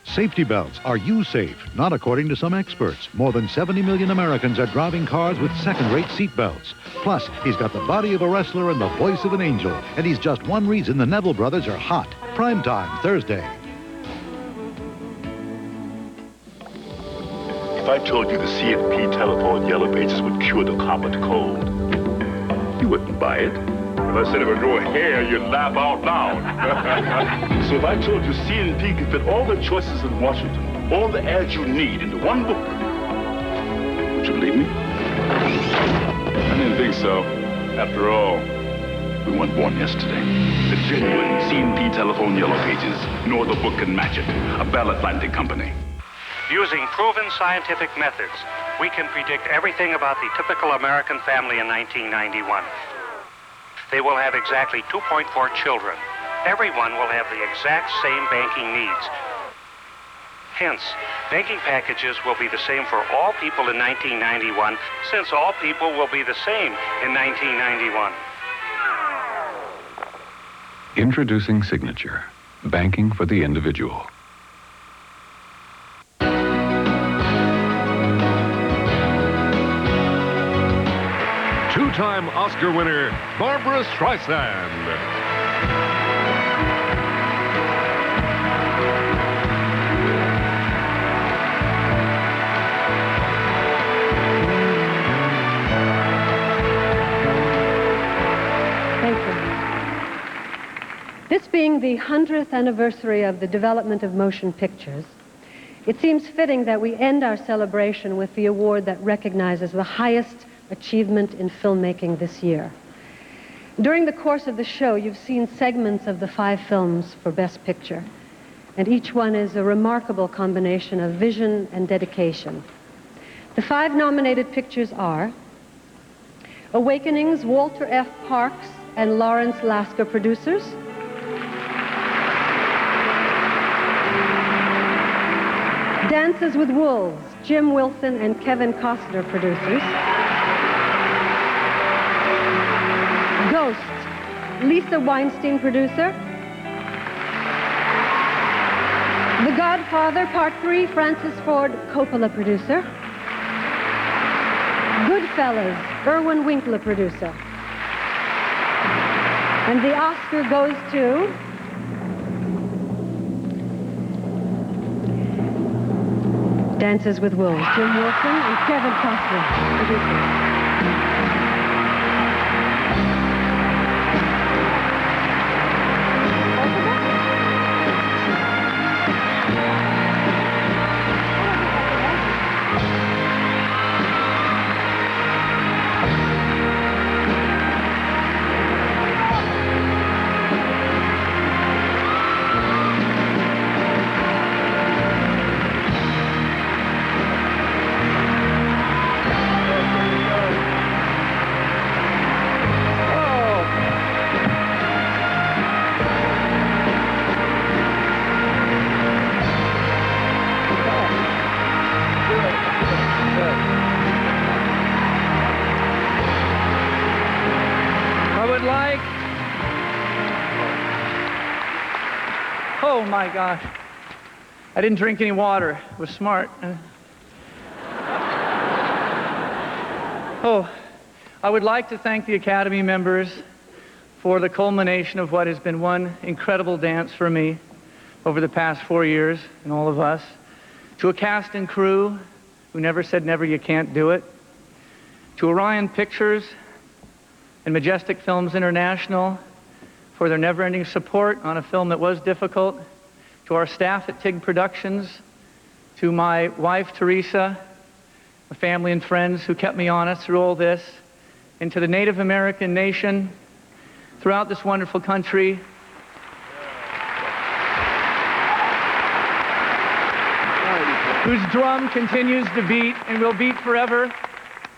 Safety belts. Are you safe? Not according to some experts. More than 70 million Americans are driving cars with second-rate seat belts. Plus, he's got the body of a wrestler and the voice of an angel. And he's just one reason the Neville brothers are hot. Primetime, Thursday. If I told you the CNP telephone yellow pages would cure the common cold, you wouldn't buy it. If I said it would grow hair, you'd laugh out loud. So if I told you CNP could fit all the choices in Washington, all the ads you need into one book, would you believe me? I didn't think so. After all, we weren't born yesterday. The genuine CNP telephone yellow pages. No other book can match it. A Bell Atlantic company. Using proven scientific methods, we can predict everything about the typical American family in 1991. They will have exactly 2.4 children. Everyone will have the exact same banking needs. Hence, banking packages will be the same for all people in 1991, since all people will be the same in 1991. Introducing Signature. Banking for the individual. Oscar winner, Barbara Streisand. Thank you. This being the 100th anniversary of the development of motion pictures, it seems fitting that we end our celebration with the award that recognizes the highest achievement in filmmaking this year. During the course of the show, you've seen segments of the 5 films for Best Picture, and each one is a remarkable combination of vision and dedication. The 5 nominated pictures are Awakenings, Walter F. Parks and Lawrence Lasker producers. Dances with Wolves, Jim Wilson and Kevin Costner producers. Ghost, Lisa Weinstein producer. The Godfather Part 3, Francis Ford Coppola producer. Goodfellas, Irwin Winkler producer. And the Oscar goes to Dances with Wolves, Jim Wilson and Kevin Costner producers. Oh my gosh. I didn't drink any water. It was smart. Oh, I would like to thank the Academy members for the culmination of what has been one incredible dance for me over the past 4 years, and all of us. To a cast and crew who never said never, you can't do it. To Orion Pictures and Majestic Films International for their never-ending support on a film that was difficult. To our staff at TIG Productions. To my wife, Teresa, my family and friends who kept me honest through all this. And to the Native American nation throughout this wonderful country. Whose drum continues to beat and will beat forever.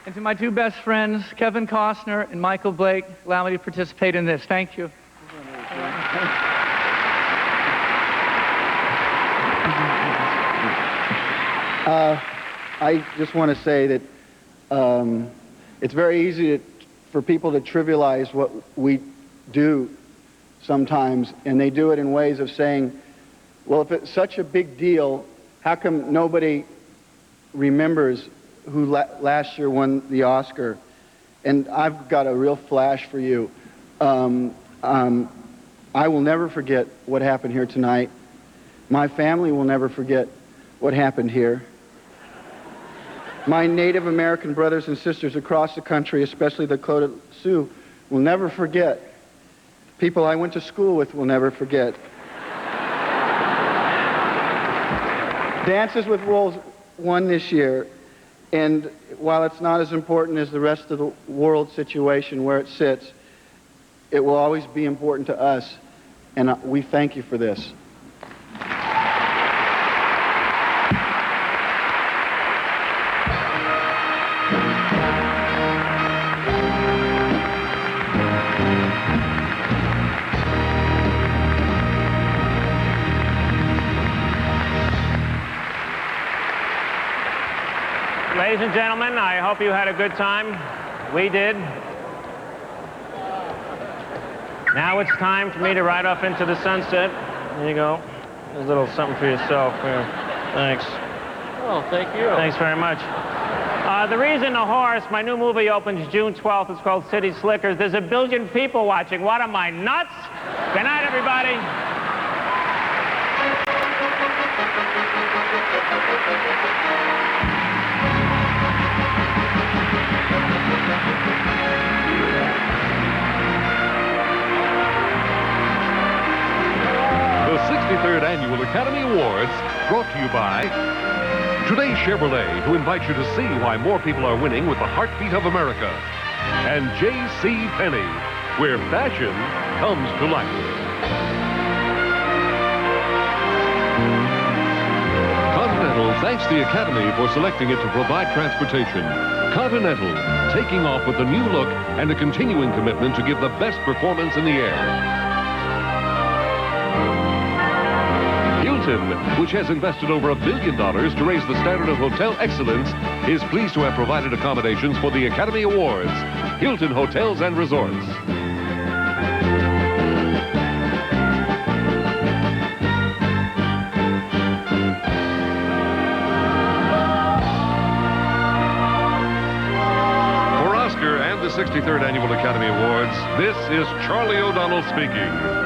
And to my 2 best friends, Kevin Costner and Michael Blake, allow me to participate in this. Thank you. I just want to say that it's very easy for people to trivialize what we do sometimes, and they do it in ways of saying, well, if it's such a big deal, how come nobody remembers who last year won the Oscar? And I've got a real flash for you. I will never forget what happened here tonight. My family will never forget what happened here. My Native American brothers and sisters across the country, especially the Dakota Sioux, will never forget. People I went to school with will never forget. Dances with Wolves won this year, and while it's not as important as the rest of the world situation where it sits, it will always be important to us, and we thank you for this. Ladies and gentlemen, I hope you had a good time. We did. Now it's time for me to ride off into the sunset. There you go. There's a little something for yourself here. Thanks. Oh, thank you. Thanks very much. The Reason to Horse, my new movie opens June 12th. It's called City Slickers. There's 1 billion people watching. What am I, nuts? Good night, everybody. The 63rd Annual Academy Awards, brought to you by Today Chevrolet, who invites you to see why more people are winning with the heartbeat of America. And J.C. Penney, where fashion comes to life. Continental thanks the Academy for selecting it to provide transportation. Continental, taking off with a new look and a continuing commitment to give the best performance in the air. Hilton, which has invested over $1 billion to raise the standard of hotel excellence, is pleased to have provided accommodations for the Academy Awards. Hilton Hotels and Resorts. For Oscar and the 63rd Annual Academy Awards, this is Charlie O'Donnell speaking.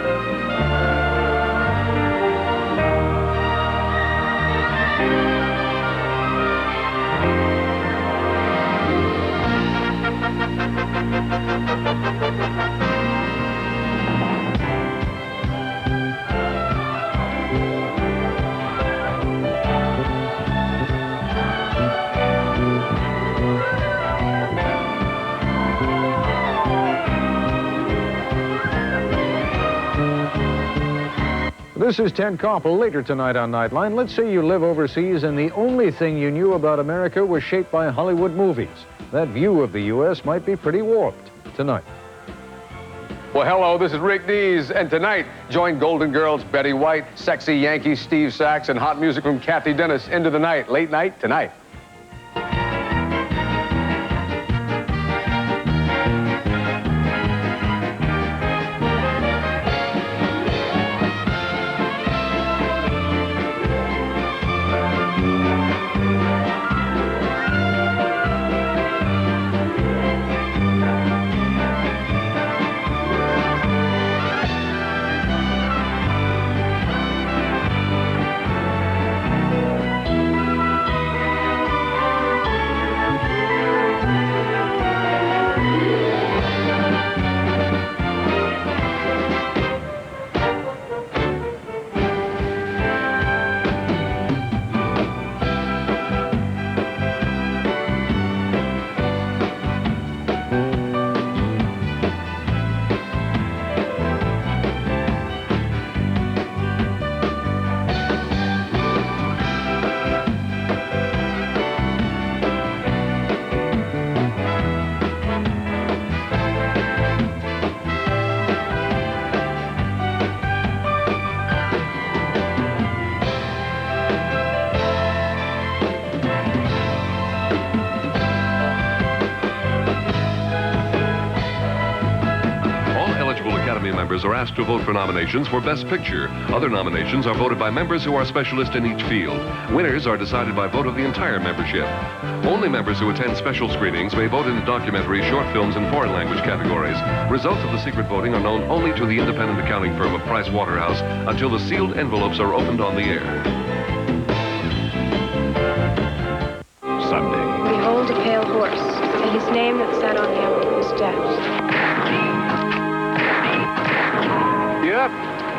This is Ted Koppel. Later tonight on Nightline, let's say you live overseas and the only thing you knew about America was shaped by Hollywood movies. That view of the U.S. might be pretty warped. Tonight. Well, hello, this is Rick Dees, and tonight, join Golden Girls Betty White, sexy Yankee Steve Sachs, and hot music from Kathy Dennis into the night. Late night tonight. Members are asked to vote for nominations for Best Picture. Other nominations are voted by members who are specialists in each field. Winners are decided by vote of the entire membership. Only members who attend special screenings may vote in the documentary, short films, and foreign language categories. Results of the secret voting are known only to the independent accounting firm of Price Waterhouse until the sealed envelopes are opened on the air. Sunday. Behold a pale horse, and his name that sat on him was Death. Yep,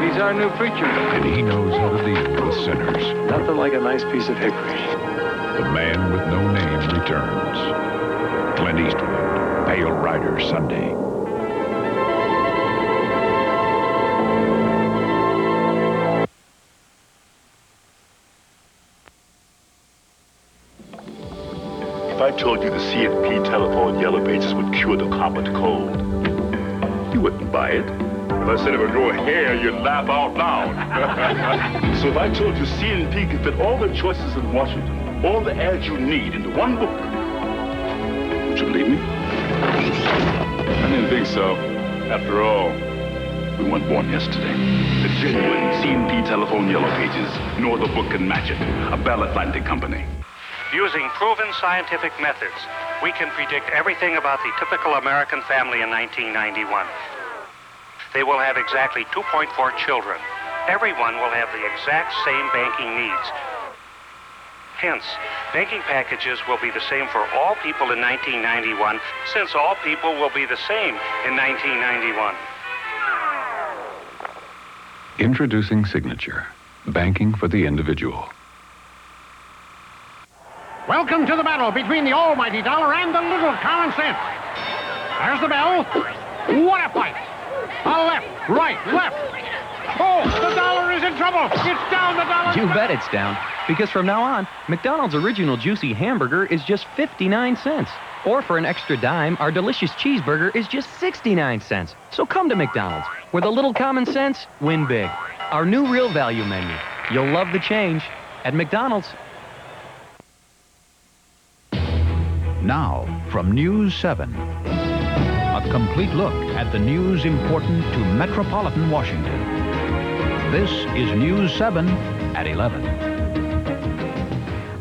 he's our new preacher. And he knows how to deal with sinners. Nothing like a nice piece of hickory. The Man with No Name returns. Clint Eastwood, Pale Rider, Sunday. If I told you the C&P telephone yellow pages would cure the common cold, you wouldn't buy it. If I said it would grow hair, you'd laugh out loud. So if I told you C&P could fit all the choices in Washington, all the ads you need into one book, would you believe me? I didn't think so. After all, we weren't born yesterday. The genuine C&P telephone yellow pages. No other book can match it. A Bell Atlantic company. Using proven scientific methods, we can predict everything about the typical American family in 1991. They will have exactly 2.4 children. Everyone will have the exact same banking needs. Hence, banking packages will be the same for all people in 1991, since all people will be the same in 1991. Introducing Signature, banking for the individual. Welcome to the battle between the almighty dollar and the little common sense. There's the bell. What a fight! A left, right, left. Oh, the dollar is in trouble. It's down, the dollar. You bet it's down. Because from now on, McDonald's Original Juicy Hamburger is just 59 cents. Or for an extra dime, our delicious cheeseburger is just 69 cents. So come to McDonald's, where the little common sense win big. Our new real value menu. You'll love the change at McDonald's. Now, from News 7, a complete look at the news important to metropolitan Washington. This is News 7 at 11.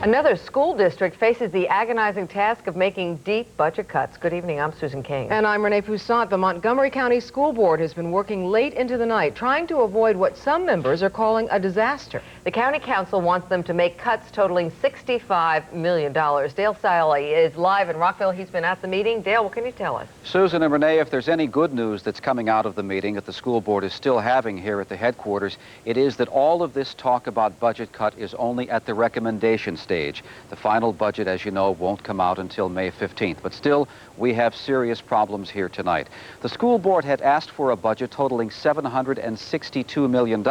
Another school district faces the agonizing task of making deep budget cuts. Good evening, I'm Susan King. And I'm Renee Poussaint. The Montgomery County School Board has been working late into the night, trying to avoid what some members are calling a disaster. The county council wants them to make cuts totaling $65 million. Dale Siley is live in Rockville. He's been at the meeting. Dale, what can you tell us? Susan and Renee, if there's any good news that's coming out of the meeting that the school board is still having here at the headquarters, it is that all of this talk about budget cut is only at the recommendation stage. The final budget, as you know, won't come out until May 15th. But still, we have serious problems here tonight. The school board had asked for a budget totaling $762 million.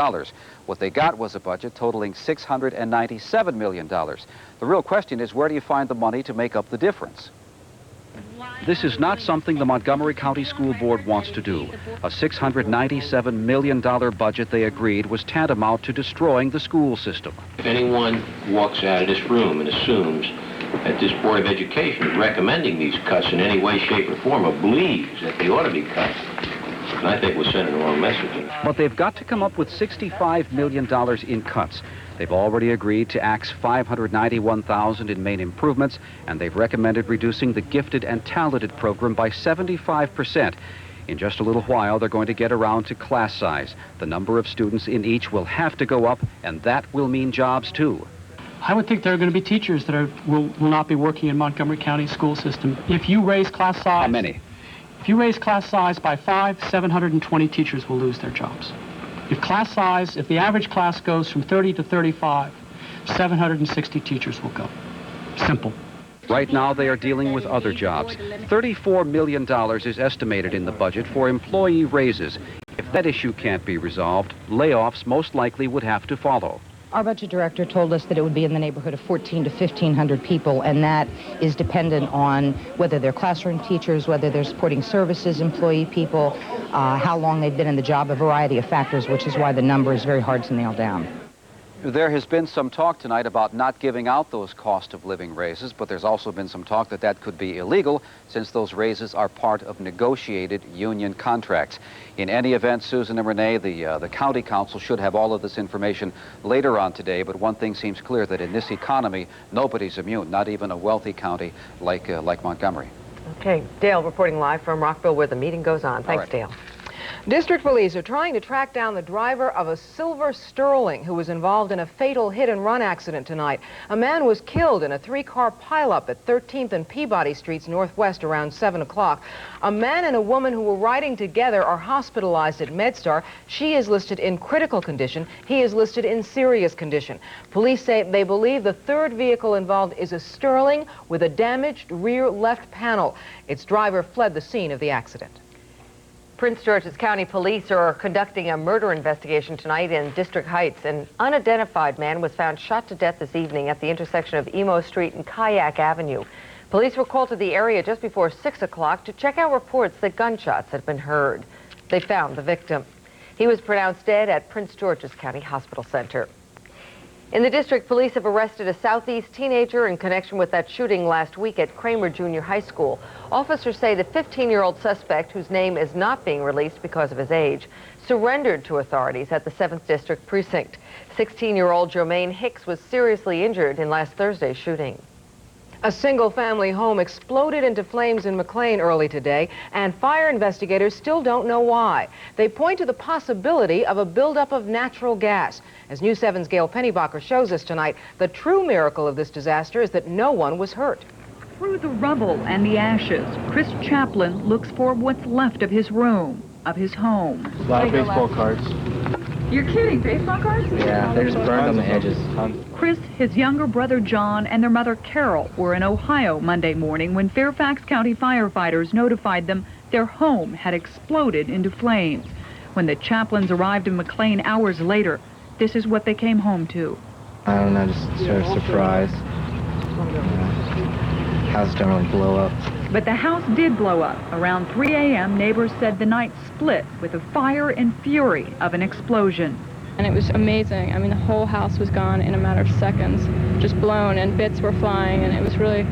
What they got was a budget totaling $697 million. The real question is, where do you find the money to make up the difference? This is not something the Montgomery County School Board wants to do. A $697 million budget, they agreed, was tantamount to destroying the school system. If anyone walks out of this room and assumes that this Board of Education is recommending these cuts in any way, shape, or form, or believes that they ought to be cut, and I think we're sending the wrong message. But they've got to come up with $65 million in cuts. They've already agreed to axe $591,000 in main improvements, and they've recommended reducing the gifted and talented program by 75%. In just a little while, they're going to get around to class size. The number of students in each will have to go up, and that will mean jobs, too. I would think there are going to be teachers that will not be working in Montgomery County school system. If you raise class size... How many? If you raise class size by 5, 720 teachers will lose their jobs. If the average class goes from 30 to 35, 760 teachers will go. Simple. Right now, they are dealing with other jobs. $34 million is estimated in the budget for employee raises. If that issue can't be resolved, layoffs most likely would have to follow. Our budget director told us that it would be in the neighborhood of 1,400 to 1,500 people, and that is dependent on whether they're classroom teachers, whether they're supporting services employee people, how long they've been in the job, a variety of factors, which is why the number is very hard to nail down. There has been some talk tonight about not giving out those cost of living raises, but there's also been some talk that that could be illegal since those raises are part of negotiated union contracts. In any event, Susan and Renee, the county council should have all of this information later on today, but one thing seems clear, that in this economy, nobody's immune, not even a wealthy county like Montgomery. Okay, Dale reporting live from Rockville where the meeting goes on. Thanks, Dale. District police are trying to track down the driver of a silver Sterling who was involved in a fatal hit-and-run accident tonight. A man was killed in a 3-car pileup at 13th and Peabody Streets Northwest around 7 o'clock. A man and a woman who were riding together are hospitalized at MedStar. She is listed in critical condition. He is listed in serious condition. Police say they believe the third vehicle involved is a Sterling with a damaged rear left panel. Its driver fled the scene of the accident. Prince George's County Police are conducting a murder investigation tonight in District Heights. An unidentified man was found shot to death this evening at the intersection of Emo Street and Kayak Avenue. Police were called to the area just before 6 o'clock to check out reports that gunshots had been heard. They found the victim. He was pronounced dead at Prince George's County Hospital Center. In the district, police have arrested a Southeast teenager in connection with that shooting last week at Kramer Junior High School. Officers say the 15-year-old suspect, whose name is not being released because of his age, surrendered to authorities at the 7th District Precinct. 16-year-old Jermaine Hicks was seriously injured in last Thursday's shooting. A single-family home exploded into flames in McLean early today, and fire investigators still don't know why. They point to the possibility of a buildup of natural gas. As News 7's Gail Pennybacher shows us tonight, the true miracle of this disaster is that no one was hurt. Through the rubble and the ashes, Chris Chaplin looks for what's left of his room, of his home. A lot of baseball cards. You're kidding, baseball cards? Yeah, they're just burned on the edges. Chris, his younger brother John, and their mother Carol were in Ohio Monday morning when Fairfax County firefighters notified them their home had exploded into flames. When the Chaplins arrived in McLean hours later, this is what they came home to. I don't know, just sort of surprised. House don't really blow up. But the house did blow up. Around 3 a.m., neighbors said the night split with the fire and fury of an explosion. And it was amazing. I mean, the whole house was gone in a matter of seconds, just blown, and bits were flying, and it was really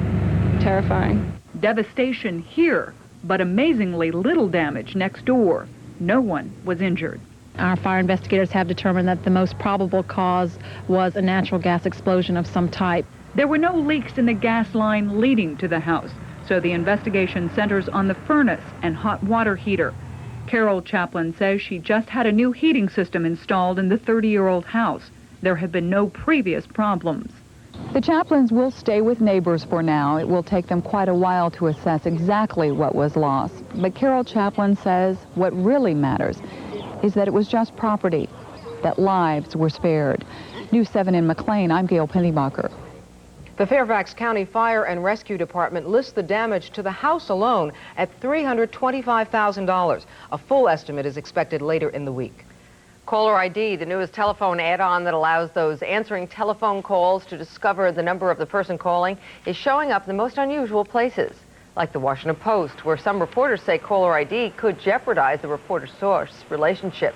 terrifying. Devastation here, but amazingly little damage next door. No one was injured. Our fire investigators have determined that the most probable cause was a natural gas explosion of some type. There were no leaks in the gas line leading to the house, so the investigation centers on the furnace and hot water heater. Carol Chaplin says she just had a new heating system installed in the 30-year-old house. There have been no previous problems. The Chaplins will stay with neighbors for now. It will take them quite a while to assess exactly what was lost. But Carol Chaplin says what really matters is that it was just property, that lives were spared. News 7 in McLean, I'm Gail Pennybacher. The Fairfax County Fire and Rescue Department lists the damage to the house alone at $325,000. A full estimate is expected later in the week. Caller ID, the newest telephone add-on that allows those answering telephone calls to discover the number of the person calling, is showing up in the most unusual places, like the Washington Post, where some reporters say caller ID could jeopardize the reporter-source relationship.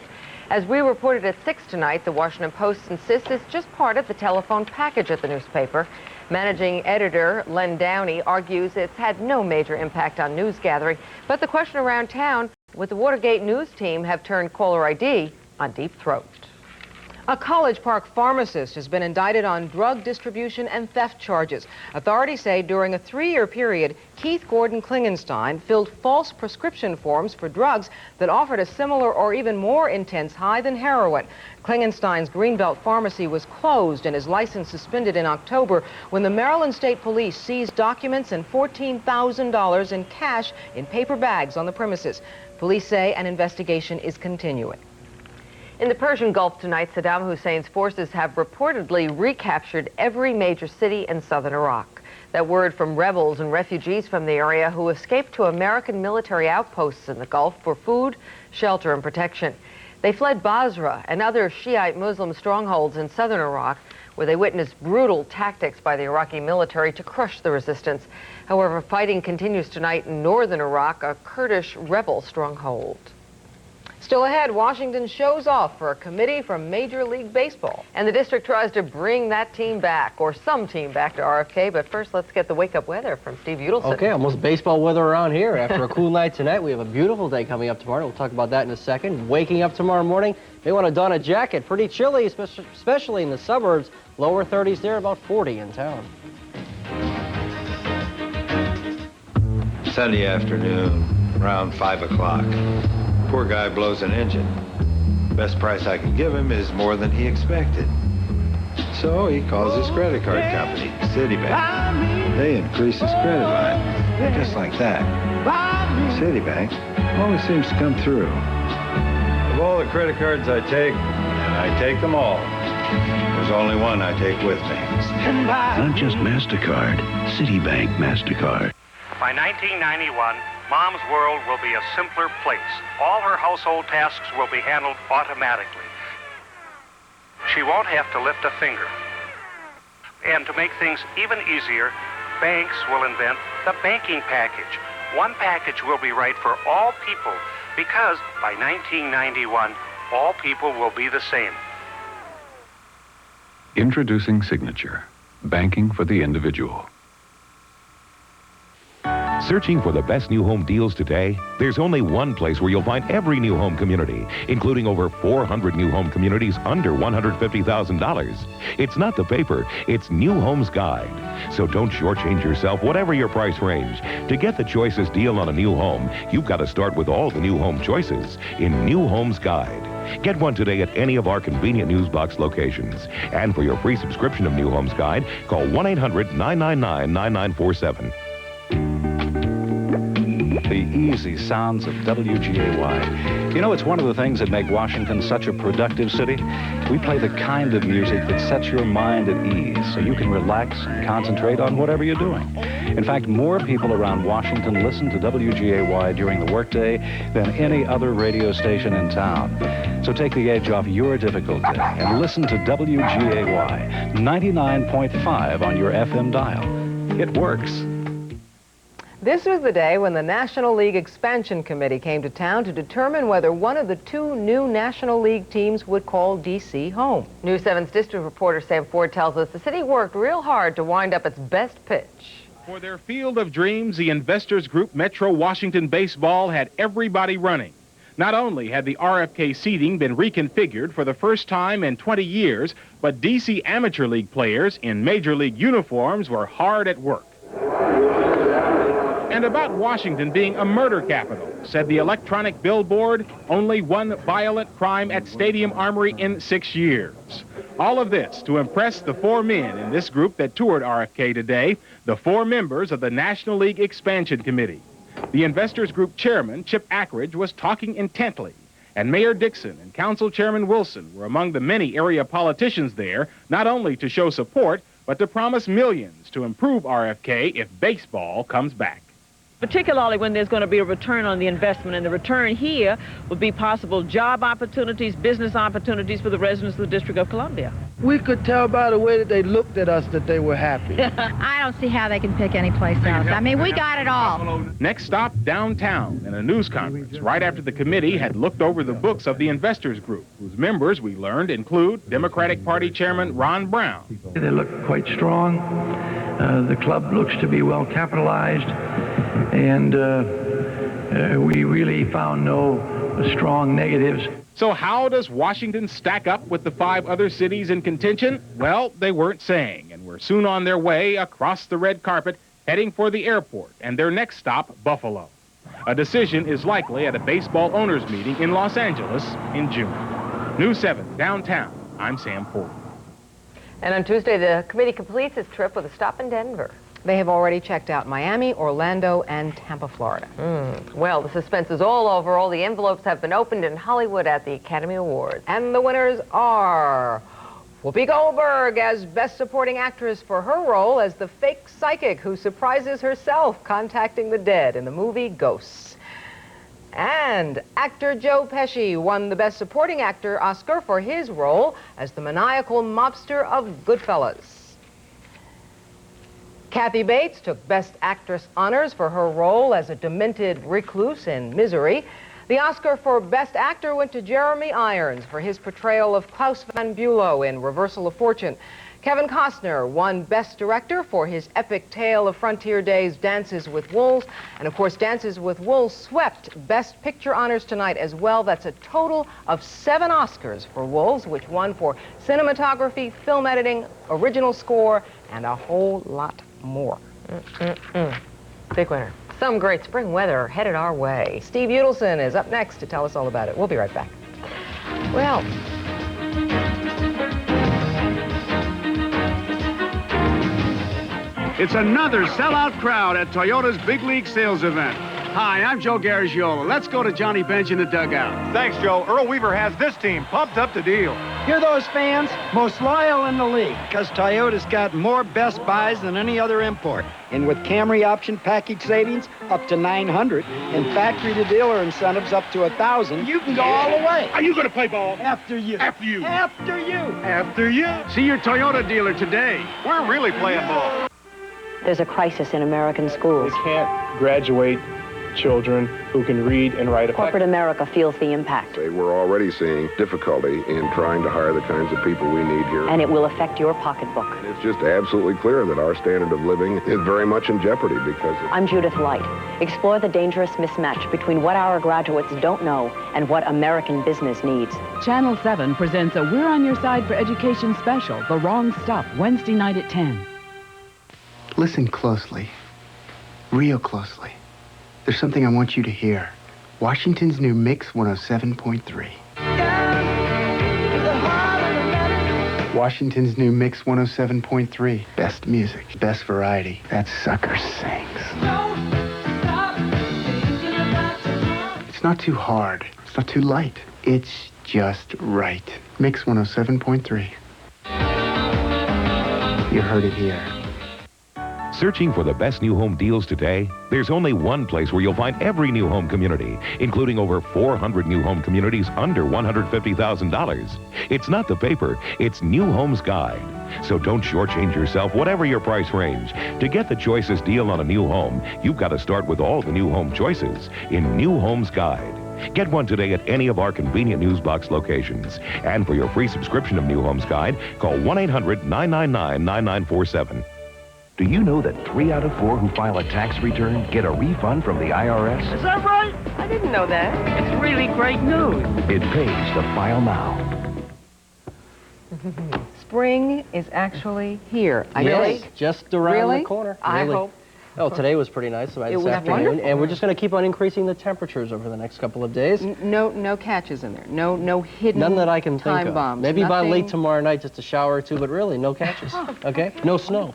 As we reported at 6 tonight, the Washington Post insists it's just part of the telephone package at the newspaper. Managing editor Len Downey argues it's had no major impact on news gathering, but the question around town would the Watergate news team have turned caller ID on deep throat? A College Park pharmacist has been indicted on drug distribution and theft charges. Authorities say during a 3-year period, Keith Gordon Klingenstein filled false prescription forms for drugs that offered a similar or even more intense high than heroin. Klingenstein's Greenbelt Pharmacy was closed and his license suspended in October when the Maryland State Police seized documents and $14,000 in cash in paper bags on the premises. Police say an investigation is continuing. In the Persian Gulf tonight, Saddam Hussein's forces have reportedly recaptured every major city in southern Iraq. That word from rebels and refugees from the area who escaped to American military outposts in the Gulf for food, shelter, and protection. They fled Basra and other Shiite Muslim strongholds in southern Iraq, where they witnessed brutal tactics by the Iraqi military to crush the resistance. However, fighting continues tonight in northern Iraq, a Kurdish rebel stronghold. Still ahead, Washington shows off for a committee from Major League Baseball. And the district tries to bring that team back, or some team back to RFK. But first, let's get the wake-up weather from Steve Udelson. Okay, almost baseball weather around here. After a cool night tonight, we have a beautiful day coming up tomorrow. We'll talk about that in a second. Waking up tomorrow morning, may want to don a jacket. Pretty chilly, especially in the suburbs. Lower 30s there, about 40 in town. Sunday afternoon, around 5 o'clock. Poor guy blows an engine. Best price I can give him is more than he expected. So he calls his credit card company, Citibank. They increase his credit line, just like that. Citibank always seems to come through. Of all the credit cards I take, and I take them all, there's only one I take with me. Not just MasterCard, Citibank MasterCard. By 1991, Mom's world will be a simpler place. All her household tasks will be handled automatically. She won't have to lift a finger. And to make things even easier, banks will invent the banking package. One package will be right for all people because by 1991, all people will be the same. Introducing Signature, banking for the individual. Searching for the best new home deals today? There's only one place where you'll find every new home community, including over 400 new home communities under $150,000. It's not the paper, it's New Homes Guide. So don't shortchange yourself, whatever your price range. To get the choicest deal on a new home, you've got to start with all the new home choices in New Homes Guide. Get one today at any of our convenient Newsbox locations. And for your free subscription of New Homes Guide, call 1-800-999-9947. The easy sounds of WGAY. You know, it's one of the things that make Washington such a productive city. We play the kind of music that sets your mind at ease so you can relax and concentrate on whatever you're doing. In fact, more people around Washington listen to WGAY during the workday than any other radio station in town. So take the edge off your difficult day and listen to WGAY 99.5 on your FM dial. It works. This was the day when the National League Expansion Committee came to town to determine whether one of the two new National League teams would call D.C. home. News 7's district reporter Sam Ford tells us the city worked real hard to wind up its best pitch. For their field of dreams, the Investors Group Metro Washington Baseball had everybody running. Not only had the RFK seating been reconfigured for the first time in 20 years, but D.C. Amateur League players in Major League uniforms were hard at work. And about Washington being a murder capital, said the electronic billboard, only one violent crime at Stadium Armory in 6 years. All of this to impress the four men in this group that toured RFK today, the four members of the National League Expansion Committee. The Investors Group chairman, Chip Ackridge, was talking intently, and Mayor Dixon and Council Chairman Wilson were among the many area politicians there, not only to show support, but to promise millions to improve RFK if baseball comes back. Particularly when there's going to be a return on the investment, and the return here would be possible job opportunities, business opportunities for the residents of the District of Columbia. We could tell by the way that they looked at us that they were happy. I don't see how they can pick any place else. I mean, we got it all. Next stop, downtown, in a news conference, right after the committee had looked over the books of the Investors Group, whose members, we learned, include Democratic Party Chairman Ron Brown. They look quite strong. The club looks to be well capitalized, and we really found no strong negatives. So how does Washington stack up with the 5 other cities in contention? Well, they weren't saying, and were soon on their way across the red carpet, heading for the airport, and their next stop, Buffalo. A decision is likely at a baseball owners meeting in Los Angeles in June. News 7, downtown, I'm Sam Ford. And on Tuesday, the committee completes its trip with a stop in Denver. They have already checked out Miami, Orlando, and Tampa, Florida. Well, the suspense is all over. All the envelopes have been opened in Hollywood at the Academy Awards. And the winners are Whoopi Goldberg as Best Supporting Actress for her role as the fake psychic who surprises herself contacting the dead in the movie Ghosts. And actor Joe Pesci won the Best Supporting Actor Oscar for his role as the maniacal mobster of Goodfellas. Kathy Bates took Best Actress honors for her role as a demented recluse in Misery. The Oscar for Best Actor went to Jeremy Irons for his portrayal of Klaus Van Bülow in Reversal of Fortune. Kevin Costner won Best Director for his epic tale of frontier days, Dances with Wolves. And of course, Dances with Wolves swept Best Picture honors tonight as well. That's a total of 7 Oscars for Wolves, which won for cinematography, film editing, original score, and a whole lot more. Big winner. Some great spring weather headed our way. Steve Udelson is up next to tell us all about it. We'll be right back. Well, it's another sellout crowd at Toyota's Big League Sales event. Hi, I'm Joe Garagiola. Let's go to Johnny Bench in the dugout. Thanks, Joe. Earl Weaver has this team pumped up to deal. You're those fans most loyal in the league, because Toyota's got more Best Buys than any other import. And with Camry option package savings up to $900 and factory-to-dealer incentives up to $1,000, you can go all the way. Are you going to play ball? After you. After you. After you. After you. See your Toyota dealer today. We're really playing ball. There's a crisis in American schools. They can't graduate children who can read and write effectively. Corporate America feels the impact. We're already seeing difficulty in trying to hire the kinds of people we need here. And it will affect your pocketbook. It's just absolutely clear that our standard of living is very much in jeopardy because of... I'm Judith Light. Explore the dangerous mismatch between what our graduates don't know and what American business needs. Channel 7 presents a We're on Your Side for Education special, The Wrong Stuff, Wednesday night at 10. Listen closely. Real closely. There's something I want you to hear. Washington's new Mix 107.3. Washington's new Mix 107.3. Best music, best variety. That sucker sings. It's not too hard. It's not too light. It's just right. Mix 107.3. You heard it here. Searching for the best new home deals today? There's only one place where you'll find every new home community, including over 400 new home communities under $150,000. It's not the paper, it's New Homes Guide. So don't shortchange yourself, whatever your price range. To get the choicest deal on a new home, you've got to start with all the new home choices in New Homes Guide. Get one today at any of our convenient newsbox locations. And for your free subscription of New Homes Guide, call 1-800-999-9947. Do you know that 3 out of 4 who file a tax return get a refund from the IRS? Is that right? I didn't know that. It's really great news. It pays to file now. Spring is actually here. Yes, just around the corner. I hope. Oh, today was pretty nice. This was afternoon, wonderful. and we're just going to keep on increasing the temperatures over the next couple of days. No catches in there. No hidden None that I can think time of. bombs. Maybe by Nothing. late tomorrow night, just a shower or two, but really no catches. Okay, no snow.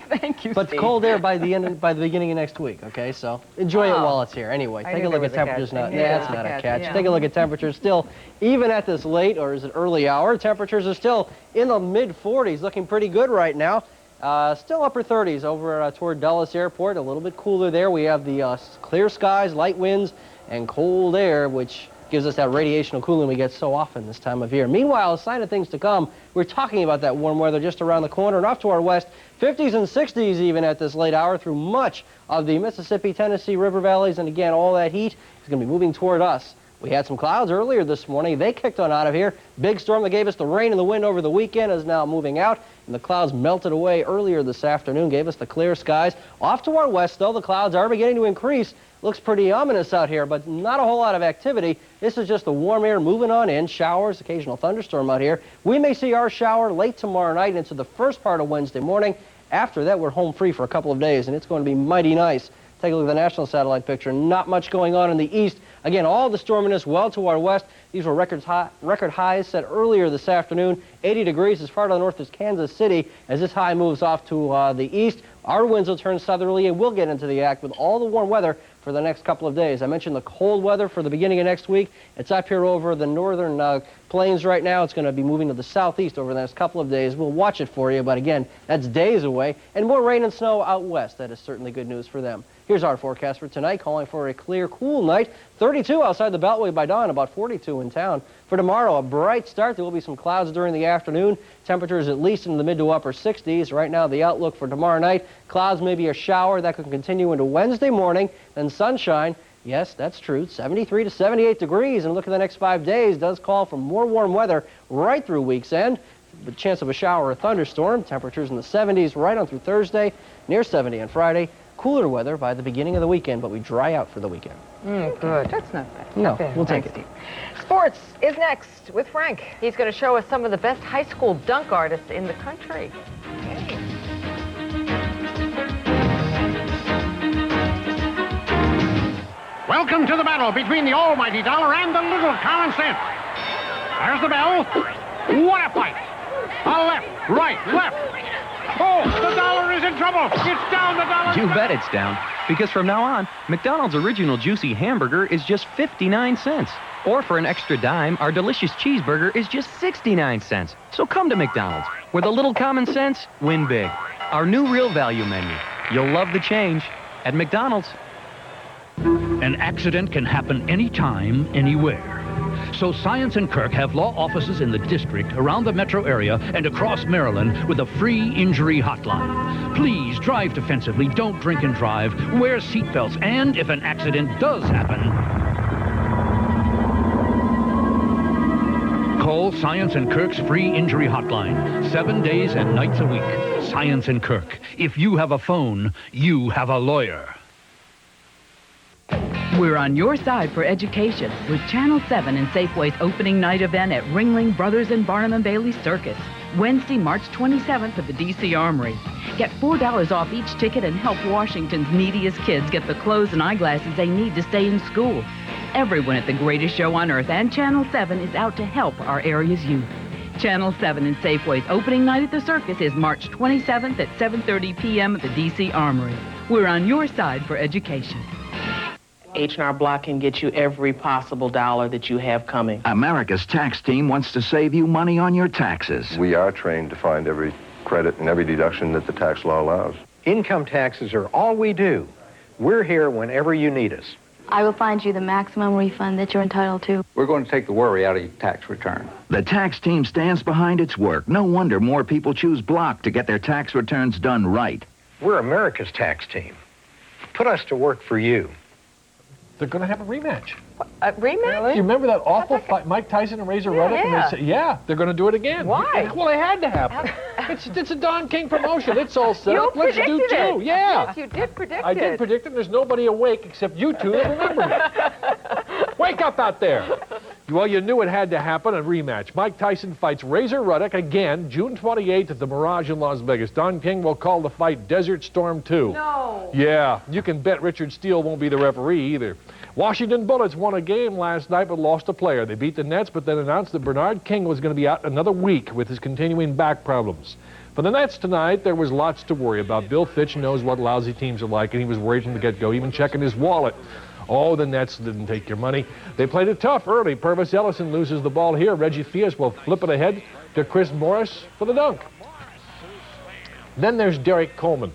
Thank you, But Steve. cold air by the beginning of next week. Okay, so enjoy it while it's here. Anyway, I take knew a look there at was a temperatures catch. now. Yeah, That's not a catch. yeah. Take a look at temperatures. Still, even at this late or is it early hour, temperatures are still in the mid 40s, looking pretty good right now. Still upper 30s over toward Dulles Airport. A little bit cooler there. We have the clear skies, light winds, and cold air, which gives us that radiational cooling we get so often this time of year. Meanwhile, a sign of things to come. We're talking about that warm weather just around the corner and off to our west. 50s and 60s even at this late hour through much of the Mississippi, Tennessee river valleys. And again, all that heat is going to be moving toward us. We had some clouds earlier this morning. They kicked on out of here. Big storm that gave us the rain and the wind over the weekend is now moving out. And the clouds melted away earlier this afternoon, gave us the clear skies. Off to our west, though, the clouds are beginning to increase. Looks pretty ominous out here, but not a whole lot of activity. This is just the warm air moving on in. Showers, occasional thunderstorm out here. We may see our shower late tomorrow night into the first part of Wednesday morning. After that, we're home free for a couple of days, and it's going to be mighty nice. Take a look at the national satellite picture. Not much going on in the east. Again, all the storminess well to our west. These were record highs set earlier this afternoon. 80 degrees as far to the north as Kansas City. As this high moves off to the east, our winds will turn southerly, and we'll get into the act with all the warm weather for the next couple of days. I mentioned the cold weather for the beginning of next week. It's up here over the northern plains right now. It's going to be moving to the southeast over the next couple of days. We'll watch it for you, but again, that's days away. And more rain and snow out west. That is certainly good news for them. Here's our forecast for tonight, calling for a clear, cool night. 32 outside the Beltway by dawn, about 42 in town. For tomorrow, a bright start. There will be some clouds during the afternoon. Temperatures at least in the mid to upper 60s. Right now, the outlook for tomorrow night, clouds, maybe a shower. That could continue into Wednesday morning. Then sunshine. Yes, that's true. 73 to 78 degrees. And look at the next 5 days. Does call for more warm weather right through week's end. The chance of a shower or thunderstorm. Temperatures in the 70s right on through Thursday. Near 70 on Friday. Cooler weather by the beginning of the weekend, but we dry out for the weekend. Good. That's not bad. No, Okay, we'll take thanks, it. Steve. Sports is next with Frank. He's going to show us some of the best high school dunk artists in the country. Welcome to the battle between the almighty dollar and the little common cent. There's the bell. What a fight! A left, right, left. Oh, the dollar is in trouble. It's down, the dollar. You bet it's down. Because from now on, McDonald's original juicy hamburger is just 59 cents. Or for an extra dime, our delicious cheeseburger is just 69 cents. So come to McDonald's, where the little common sense win big. Our new real value menu. You'll love the change at McDonald's. An accident can happen anytime, anywhere. So Science and Kirk have law offices in the district, around the metro area, and across Maryland with a free injury hotline. Please drive defensively, don't drink and drive, wear seatbelts, and if an accident does happen, call Science and Kirk's free injury hotline, 7 days and nights a week. Science and Kirk. If you have a phone, you have a lawyer. We're on your side for education with Channel 7 and Safeway's opening night event at Ringling Brothers and Barnum & Bailey Circus, Wednesday, March 27th at the D.C. Armory. Get $4 off each ticket and help Washington's neediest kids get the clothes and eyeglasses they need to stay in school. Everyone at the greatest show on earth and Channel 7 is out to help our area's youth. Channel 7 and Safeway's opening night at the circus is March 27th at 7:30 p.m. at the D.C. Armory. We're on your side for education. H&R Block can get you every possible dollar that you have coming. America's tax team wants to save you money on your taxes. We are trained to find every credit and every deduction that the tax law allows. Income taxes are all we do. We're here whenever you need us. I will find you the maximum refund that you're entitled to. We're going to take the worry out of your tax return. The tax team stands behind its work. No wonder more people choose Block to get their tax returns done right. We're America's tax team. Put us to work for you. They're going to have a rematch. A rematch? Really? You remember that awful fight, Mike Tyson and Razor Ruddock? Yeah. And they're going to do it again. Why? Well, it had to happen. It's a Don King promotion. It's all set You up. Let's do predicted two. it. Yeah. Yes, you did predict it. I did predict it. There's nobody awake except you two that remember it. Wake up out there. Well, you knew it had to happen, a rematch. Mike Tyson fights Razor Ruddock again, June 28th at the Mirage in Las Vegas. Don King will call the fight Desert Storm 2. No. Yeah, you can bet Richard Steele won't be the referee either. Washington Bullets won a game last night but lost a player. They beat the Nets but then announced that Bernard King was going to be out another week with his continuing back problems. For the Nets tonight, there was lots to worry about. Bill Fitch knows what lousy teams are like, and he was worried from the get-go, even checking his wallet. Oh, the Nets didn't take your money. They played it tough early. Purvis Ellison loses the ball here. Reggie Theus will flip it ahead to Chris Morris for the dunk. Then there's Derek Coleman.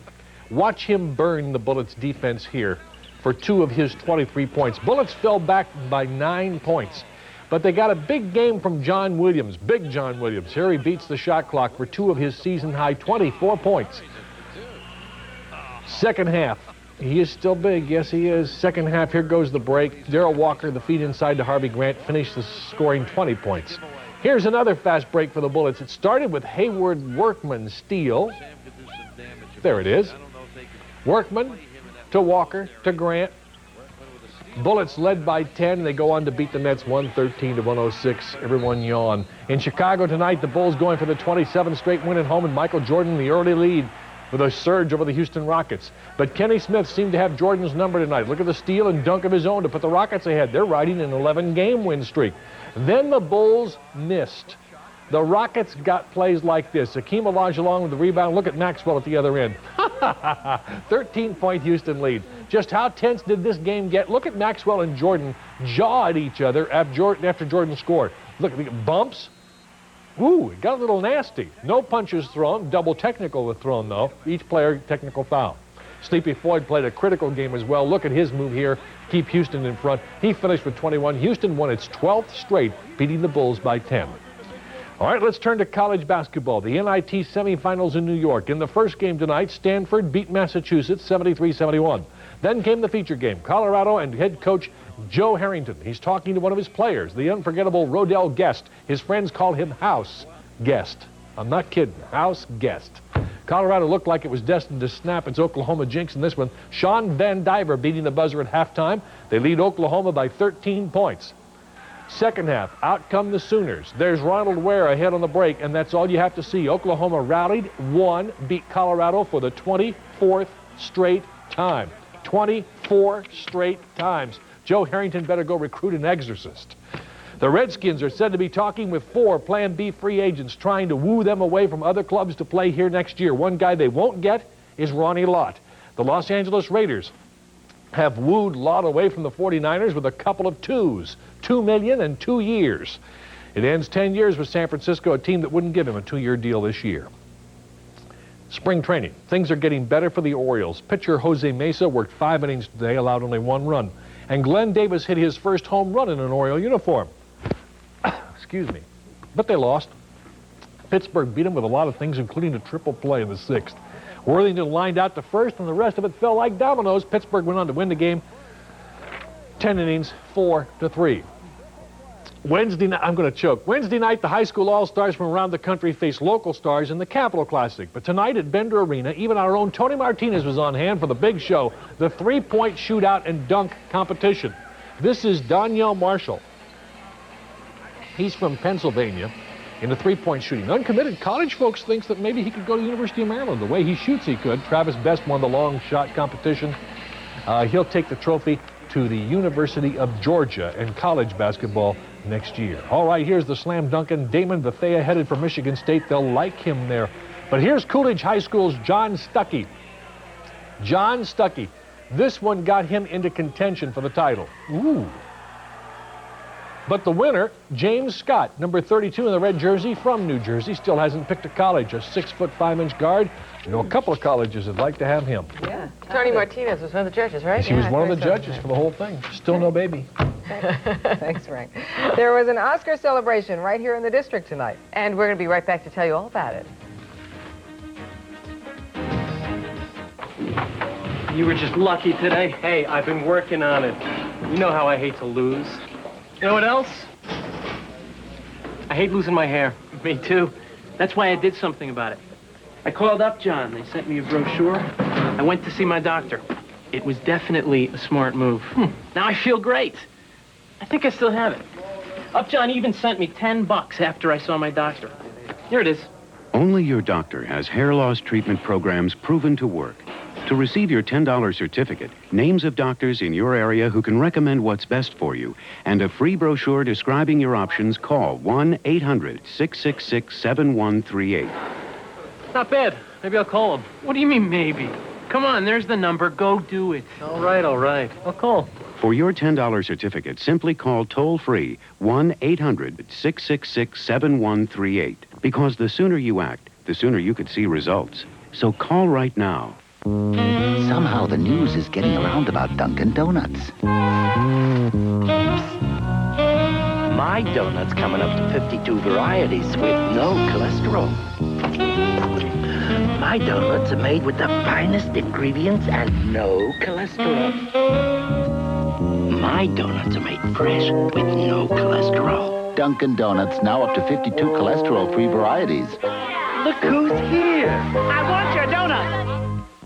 Watch him burn the Bullets defense here for 2 of his 23 points. Bullets fell back by 9 points. But they got a big game from John Williams, big John Williams. Here he beats the shot clock for 2 of his season-high 24 points. Second half, he is still big. Yes, he is. Second half, here goes the break. Darrell Walker, the feed inside to Harvey Grant, finished the scoring 20 points. Here's another fast break for the Bullets. It started with Hayward Workman steal. There it is. Workman to Walker to Grant. Bullets led by 10. They go on to beat the Nets 113 to 106. Everyone yawn. In Chicago tonight, the Bulls going for the 27th straight win at home, and Michael Jordan the early lead with a surge over the Houston Rockets. But Kenny Smith seemed to have Jordan's number tonight. Look at the steal and dunk of his own to put the Rockets ahead. They're riding an 11-game win streak. Then the Bulls missed. The Rockets got plays like this. Hakeem Olajuwon with the rebound. Look at Maxwell at the other end. 13-point Houston lead. Just how tense did this game get? Look at Maxwell and Jordan jaw at each other after Jordan scored. Look at the bumps. Ooh, it got a little nasty. No punches thrown. Double technical was thrown, though. Each player technical foul. Sleepy Floyd played a critical game as well. Look at his move here. Keep Houston in front. He finished with 21. Houston won its 12th straight, beating the Bulls by 10. All right, let's turn to college basketball. The NIT semifinals in New York. In the first game tonight, Stanford beat Massachusetts 73-71. Then came the feature game, Colorado and head coach Joe Harrington. He's talking to one of his players, the unforgettable Rodell Guest. His friends call him House Guest. I'm not kidding, House Guest. Colorado looked like it was destined to snap its Oklahoma jinx in this one. Sean Van Diver beating the buzzer at halftime. They lead Oklahoma by 13 points. Second half, out come the Sooners. There's Ronald Ware ahead on the break, and that's all you have to see. Oklahoma rallied, won, beat Colorado for the 24th straight time. 24 straight times. Joe Harrington better go recruit an exorcist. The Redskins are said to be talking with 4 Plan B free agents, trying to woo them away from other clubs to play here next year. One guy they won't get is Ronnie Lott. The Los Angeles Raiders have wooed Lott away from the 49ers with a couple of twos. $2 million and 2 years. It ends 10 years with San Francisco, a team that wouldn't give him a 2-year deal this year. Spring training. Things are getting better for the Orioles. Pitcher Jose Mesa worked 5 innings today, allowed only 1 run. And Glenn Davis hit his first home run in an Oriole uniform. excuse me. But they lost. Pittsburgh beat them with a lot of things, including a triple play in the 6th. Worthington lined out to first, and the rest of it fell like dominoes. Pittsburgh went on to win the game 10 innings, 4-3. Wednesday night, I'm going to choke. Wednesday night, the high school all-stars from around the country face local stars in the Capital Classic. But tonight at Bender Arena, even our own Tony Martinez was on hand for the big show, the three-point shootout and dunk competition. This is Danielle Marshall. He's from Pennsylvania in the three-point shooting. Uncommitted college folks thinks that maybe he could go to the University of Maryland. The way he shoots, he could. Travis Best won the long shot competition. He'll take the trophy to the University of Georgia in college basketball next year. All right, here's the slam dunking Damon Bethea headed for Michigan State. They'll like him there. But here's Coolidge High School's John Stuckey. John Stuckey. This one got him into contention for the title. Ooh. But the winner, James Scott, number 32 in the red jersey from New Jersey, still hasn't picked a college, a 6-foot 5-inch guard. You know, a couple of colleges would like to have him. Yeah. Tony Martinez was one of the judges, right? Yes, he was one of the judges for the whole thing. Still no baby. Thanks, Frank. There was an Oscar celebration right here in the district tonight. And we're going to be right back to tell you all about it. You were just lucky today. Hey, I've been working on it. You know how I hate to lose. You know what else? I hate losing my hair. Me too. That's why I did something about it. I called up John. They sent me a brochure. I went to see my doctor. It was definitely a smart move. Now I feel great. I think I still have it. Upjohn even sent me $10 after I saw my doctor. Here it is. Only your doctor has hair loss treatment programs proven to work. To receive your $10 certificate, names of doctors in your area who can recommend what's best for you, and a free brochure describing your options, call 1-800-666-7138. Not bad. Maybe I'll call him. What do you mean, maybe? Come on, there's the number. Go do it. All right. I'll call. For your $10 certificate, simply call toll-free 1-800-666-7138. Because the sooner you act, the sooner you could see results. So call right now. Somehow the news is getting around about Dunkin' Donuts. My donut's coming up to 52 varieties with no cholesterol. My donuts are made with the finest ingredients and no cholesterol. My donuts are made fresh with no cholesterol. Dunkin' Donuts now up to 52 cholesterol-free varieties. Look who's here. I want your donut.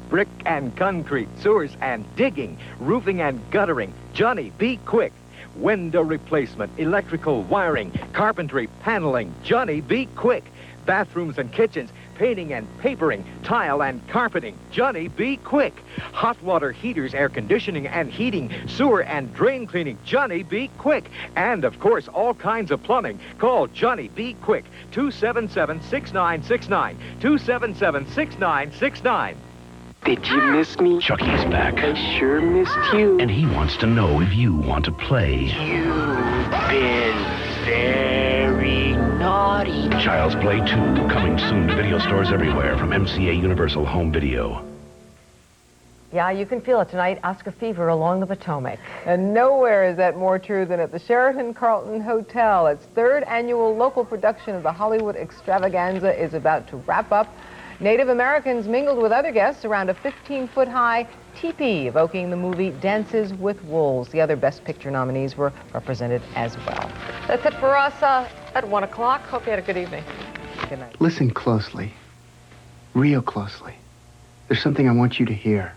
Brick and concrete, sewers and digging, roofing and guttering. Johnny, be quick. Window replacement, electrical wiring, carpentry, paneling. Johnny, be quick. Bathrooms and kitchens, painting and papering, tile and carpeting. Johnny, be quick. Hot water heaters, air conditioning and heating, sewer and drain cleaning. Johnny, be quick. And, of course, all kinds of plumbing. Call Johnny, be quick. 277-6969. 277-6969. Did you miss me? Chucky's back. I sure missed you. And he wants to know if you want to play. You've been very naughty. Child's Play 2, coming soon to video stores everywhere from MCA Universal Home Video. Yeah, you can feel it tonight. Oscar fever along the Potomac. And nowhere is that more true than at the Sheraton Carlton Hotel. Its third annual local production of the Hollywood Extravaganza is about to wrap up. Native Americans mingled with other guests around a 15-foot-high teepee, evoking the movie Dances with Wolves. The other Best Picture nominees were represented as well. That's it for us at 1 o'clock. Hope you had a good evening. Good night. Listen closely. Real closely. There's something I want you to hear.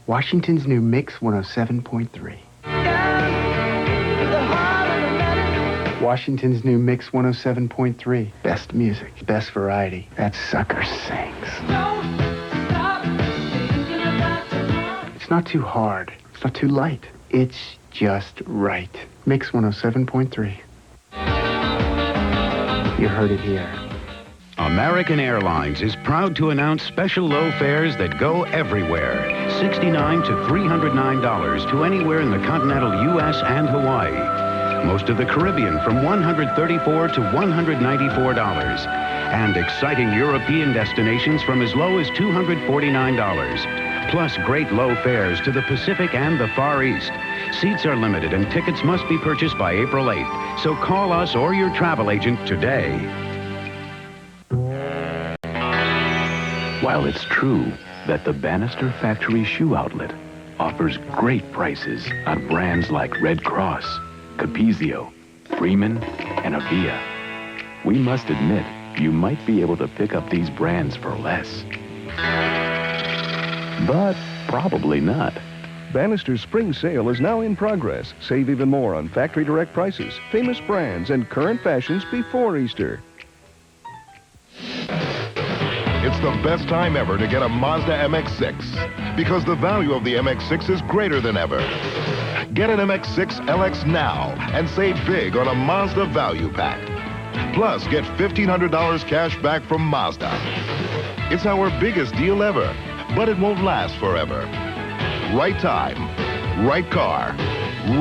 Washington's new Mix 107.3. Washington's new Mix 107.3. Best music, best variety. That sucker sings. It's not too hard. It's not too light. It's just right. Mix 107.3. You heard it here. American Airlines is proud to announce special low fares that go everywhere. $69 to $309 to anywhere in the continental U.S. and Hawaii. Most of the Caribbean from $134 to $194. And exciting European destinations from as low as $249. plus great low fares to the Pacific and the Far East. Seats are limited and tickets must be purchased by April 8th. So call us or your travel agent today. While it's true that the Bannister Factory Shoe Outlet offers great prices on brands like Red Cross, Capezio, Freeman, and Avia, we must admit you might be able to pick up these brands for less. But probably not. Bannister's spring sale is now in progress. Save even more on factory direct prices, famous brands, and current fashions before Easter. It's the best time ever to get a Mazda MX-6 because the value of the MX-6 is greater than ever. Get an MX-6 LX now and save big on a Mazda Value Pack. Plus, get $1,500 cash back from Mazda. It's our biggest deal ever, but it won't last forever. Right time, right car,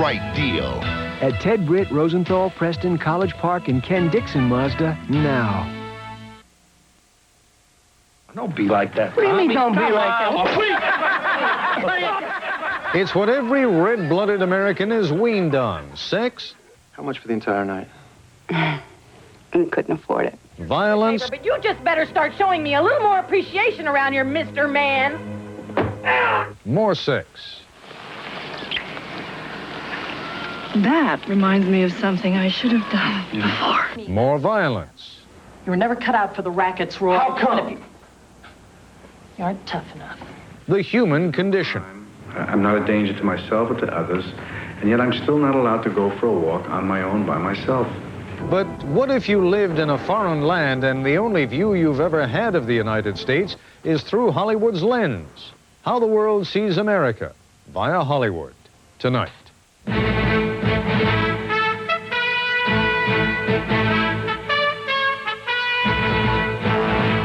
right deal. At Ted Britt, Rosenthal, Preston, College Park, and Ken Dixon Mazda now. Don't be like that. What do you mean, don't be like that? It's what every red-blooded American is weaned on. Sex. How much for the entire night? Couldn't afford it. Violence. But you just better start showing me a little more appreciation around here, Mr. Man. More sex. That reminds me of something I should have done before. More violence. You were never cut out for the rackets, Roy. How come? You aren't tough enough. The human condition. I'm not a danger to myself or to others, and yet I'm still not allowed to go for a walk on my own by myself. But what if you lived in a foreign land and the only view you've ever had of the United States is through Hollywood's lens? How the world sees America via Hollywood tonight.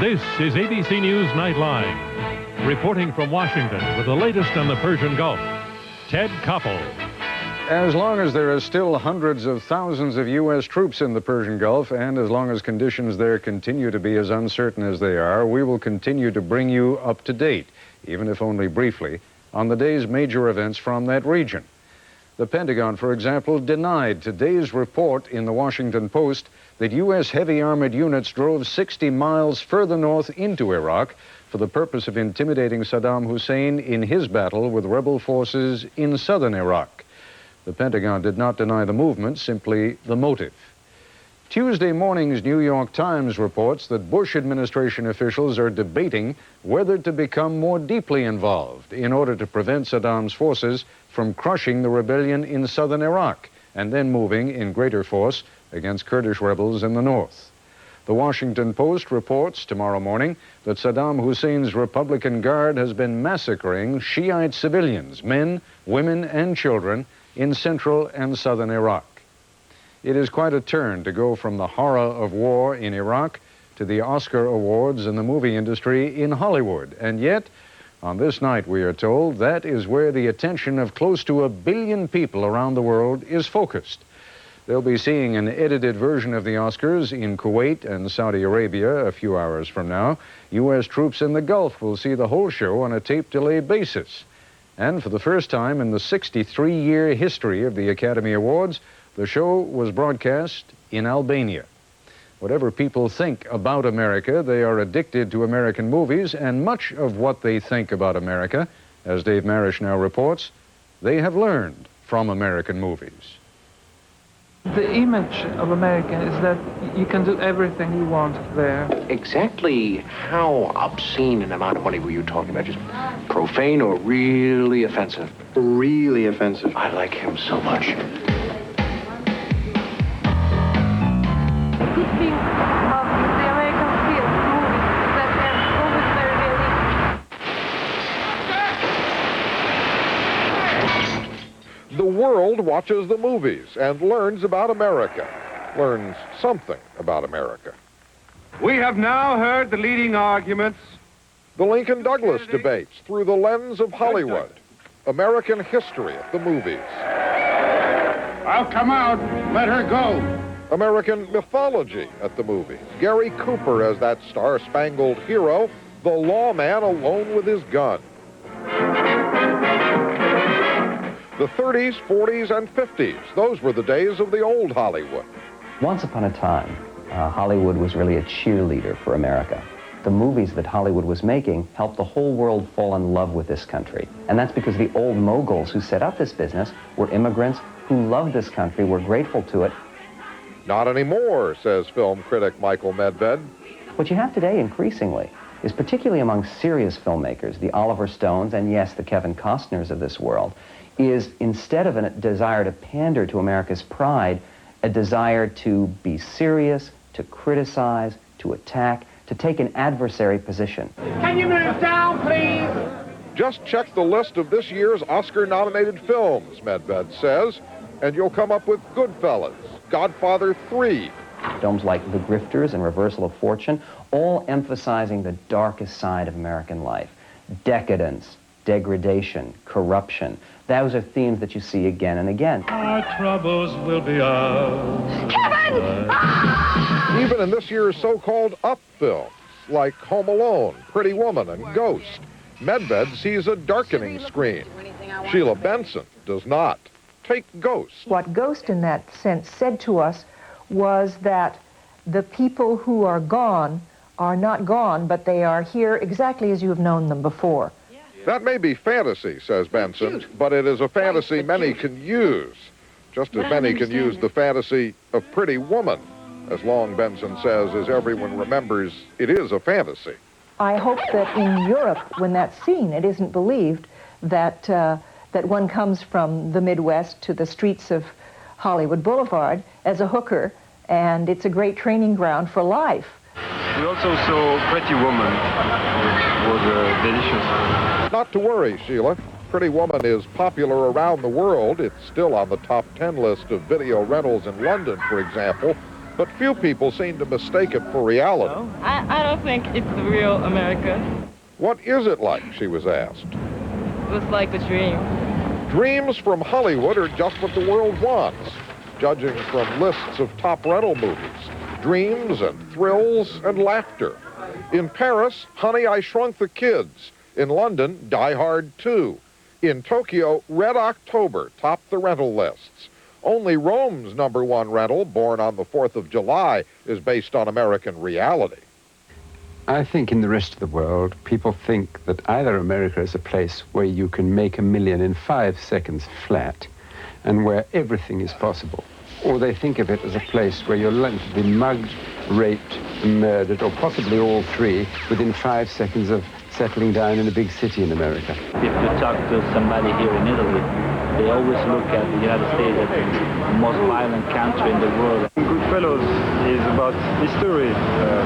This is ABC News Nightline. Reporting from Washington with the latest on the Persian Gulf, Ted Koppel. As long as there are still hundreds of thousands of U.S. troops in the Persian Gulf, and as long as conditions there continue to be as uncertain as they are, we will continue to bring you up to date, even if only briefly, on the day's major events from that region. The Pentagon, for example, denied today's report in the Washington Post that U.S. heavy armored units drove 60 miles further north into Iraq for the purpose of intimidating Saddam Hussein in his battle with rebel forces in southern Iraq. The Pentagon did not deny the movement, simply the motive. Tuesday morning's New York Times reports that Bush administration officials are debating whether to become more deeply involved in order to prevent Saddam's forces from crushing the rebellion in southern Iraq and then moving in greater force against Kurdish rebels in the north. The Washington Post reports tomorrow morning that Saddam Hussein's Republican Guard has been massacring Shiite civilians, men, women, and children in central and southern Iraq. It is quite a turn to go from the horror of war in Iraq to the Oscar awards in the movie industry in Hollywood. And yet, on this night, we are told, that is where the attention of close to 1 billion people around the world is focused. They'll be seeing an edited version of the Oscars in Kuwait and Saudi Arabia a few hours from now. U.S. troops in the Gulf will see the whole show on a tape delay basis. And for the first time in the 63-year history of the Academy Awards, the show was broadcast in Albania. Whatever people think about America, they are addicted to American movies, and much of what they think about America, as Dave Marish now reports, they have learned from American movies. The image of America is that you can do everything you want there. Exactly how obscene an amount of money were you talking about? Just profane or really offensive? Really offensive. I like him so much. Good thing about the American film movies is that they're always very realistic. The world watches the movies and learns about America. Learns something about America. We have now heard the leading arguments. The Lincoln-Douglas debates through the lens of Hollywood. American history at the movies. I'll come out. Let her go. American mythology at the movies. Gary Cooper as that star-spangled hero, the lawman alone with his gun. The 30s, 40s, and 50s, those were the days of the old Hollywood. Once upon a time, Hollywood was really a cheerleader for America. The movies that Hollywood was making helped the whole world fall in love with this country. And that's because the old moguls who set up this business were immigrants who loved this country, were grateful to it. Not anymore, says film critic Michael Medved. What you have today, increasingly, is particularly among serious filmmakers, the Oliver Stones and, yes, the Kevin Costners of this world, is instead of a desire to pander to America's pride, a desire to be serious, to criticize, to attack, to take an adversary position. Can you move down, please? Just check the list of this year's Oscar-nominated films, Medved says, and you'll come up with Goodfellas, Godfather 3. Films like The Grifters and Reversal of Fortune, all emphasizing the darkest side of American life. Decadence, degradation, corruption. Those are themes that you see again and again. Our troubles will be ours. Kevin! Even in this year's so-called up films, like Home Alone, Pretty Woman, and Ghost, Medved sees a darkening screen. Sheila Benson does not. Take Ghost. What Ghost, in that sense, said to us was that the people who are gone are not gone, but they are here exactly as you have known them before. That may be fantasy, says Benson, but it is a fantasy many can use, just as many can use the fantasy of Pretty Woman, as long, Benson says, as everyone remembers, it is a fantasy. I hope that in Europe, when that's seen, it isn't believed that, that one comes from the Midwest to the streets of Hollywood Boulevard as a hooker, and it's a great training ground for life. We also saw Pretty Woman, which was delicious. Not to worry, Sheila. Pretty Woman is popular around the world. It's still on the top 10 list of video rentals in London, for example, but few people seem to mistake it for reality. No, I don't think it's the real America. What is it like, she was asked. It was like a dream. Dreams from Hollywood are just what the world wants, judging from lists of top rental movies. Dreams and thrills and laughter. In Paris, Honey, I Shrunk the Kids. In London, Die Hard 2. In Tokyo, Red October topped the rental lists. Only Rome's #1 rental, born on the 4th of July, is based on American reality. I think in the rest of the world, people think that either America is a place where you can make $1 million in 5 seconds flat, and where everything is possible, or they think of it as a place where you're likely to be mugged, raped, murdered, or possibly all three within 5 seconds of settling down in a big city in America. If you talk to somebody here in Italy, they always look at the United States as the most violent country in the world. Goodfellas is about history,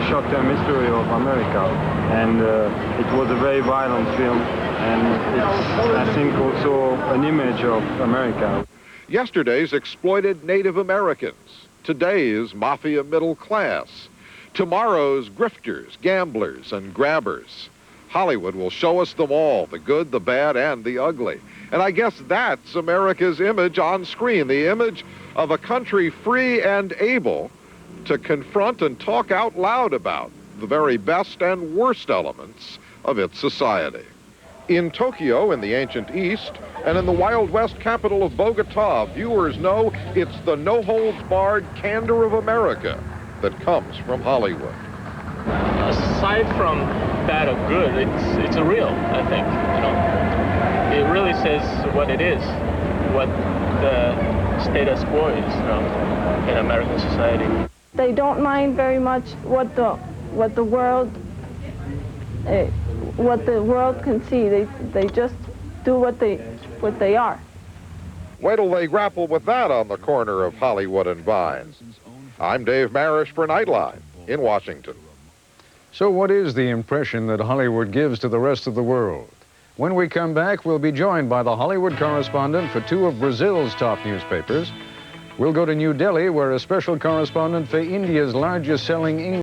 short-term history of America, and it was a very violent film, and it's, I think, also an image of America. Yesterday's exploited Native Americans. Today's mafia middle class. Tomorrow's grifters, gamblers, and grabbers. Hollywood will show us them all, the good, the bad, and the ugly. And I guess that's America's image on screen, the image of a country free and able to confront and talk out loud about the very best and worst elements of its society. In Tokyo, in the ancient East, and in the Wild West capital of Bogota, viewers know it's the no-holds-barred candor of America that comes from Hollywood. Aside from bad or good, it's a real, I think, you know. It really says what it is, what the status quo is, you know, in American society. They don't mind very much what the world can see. They just do what they are. Wait till they grapple with that on the corner of Hollywood and Vine. I'm Dave Marish for Nightline in Washington. So what is the impression that Hollywood gives to the rest of the world? When we come back, we'll be joined by the Hollywood correspondent for 2 of Brazil's top newspapers. We'll go to New Delhi, where a special correspondent for India's largest selling English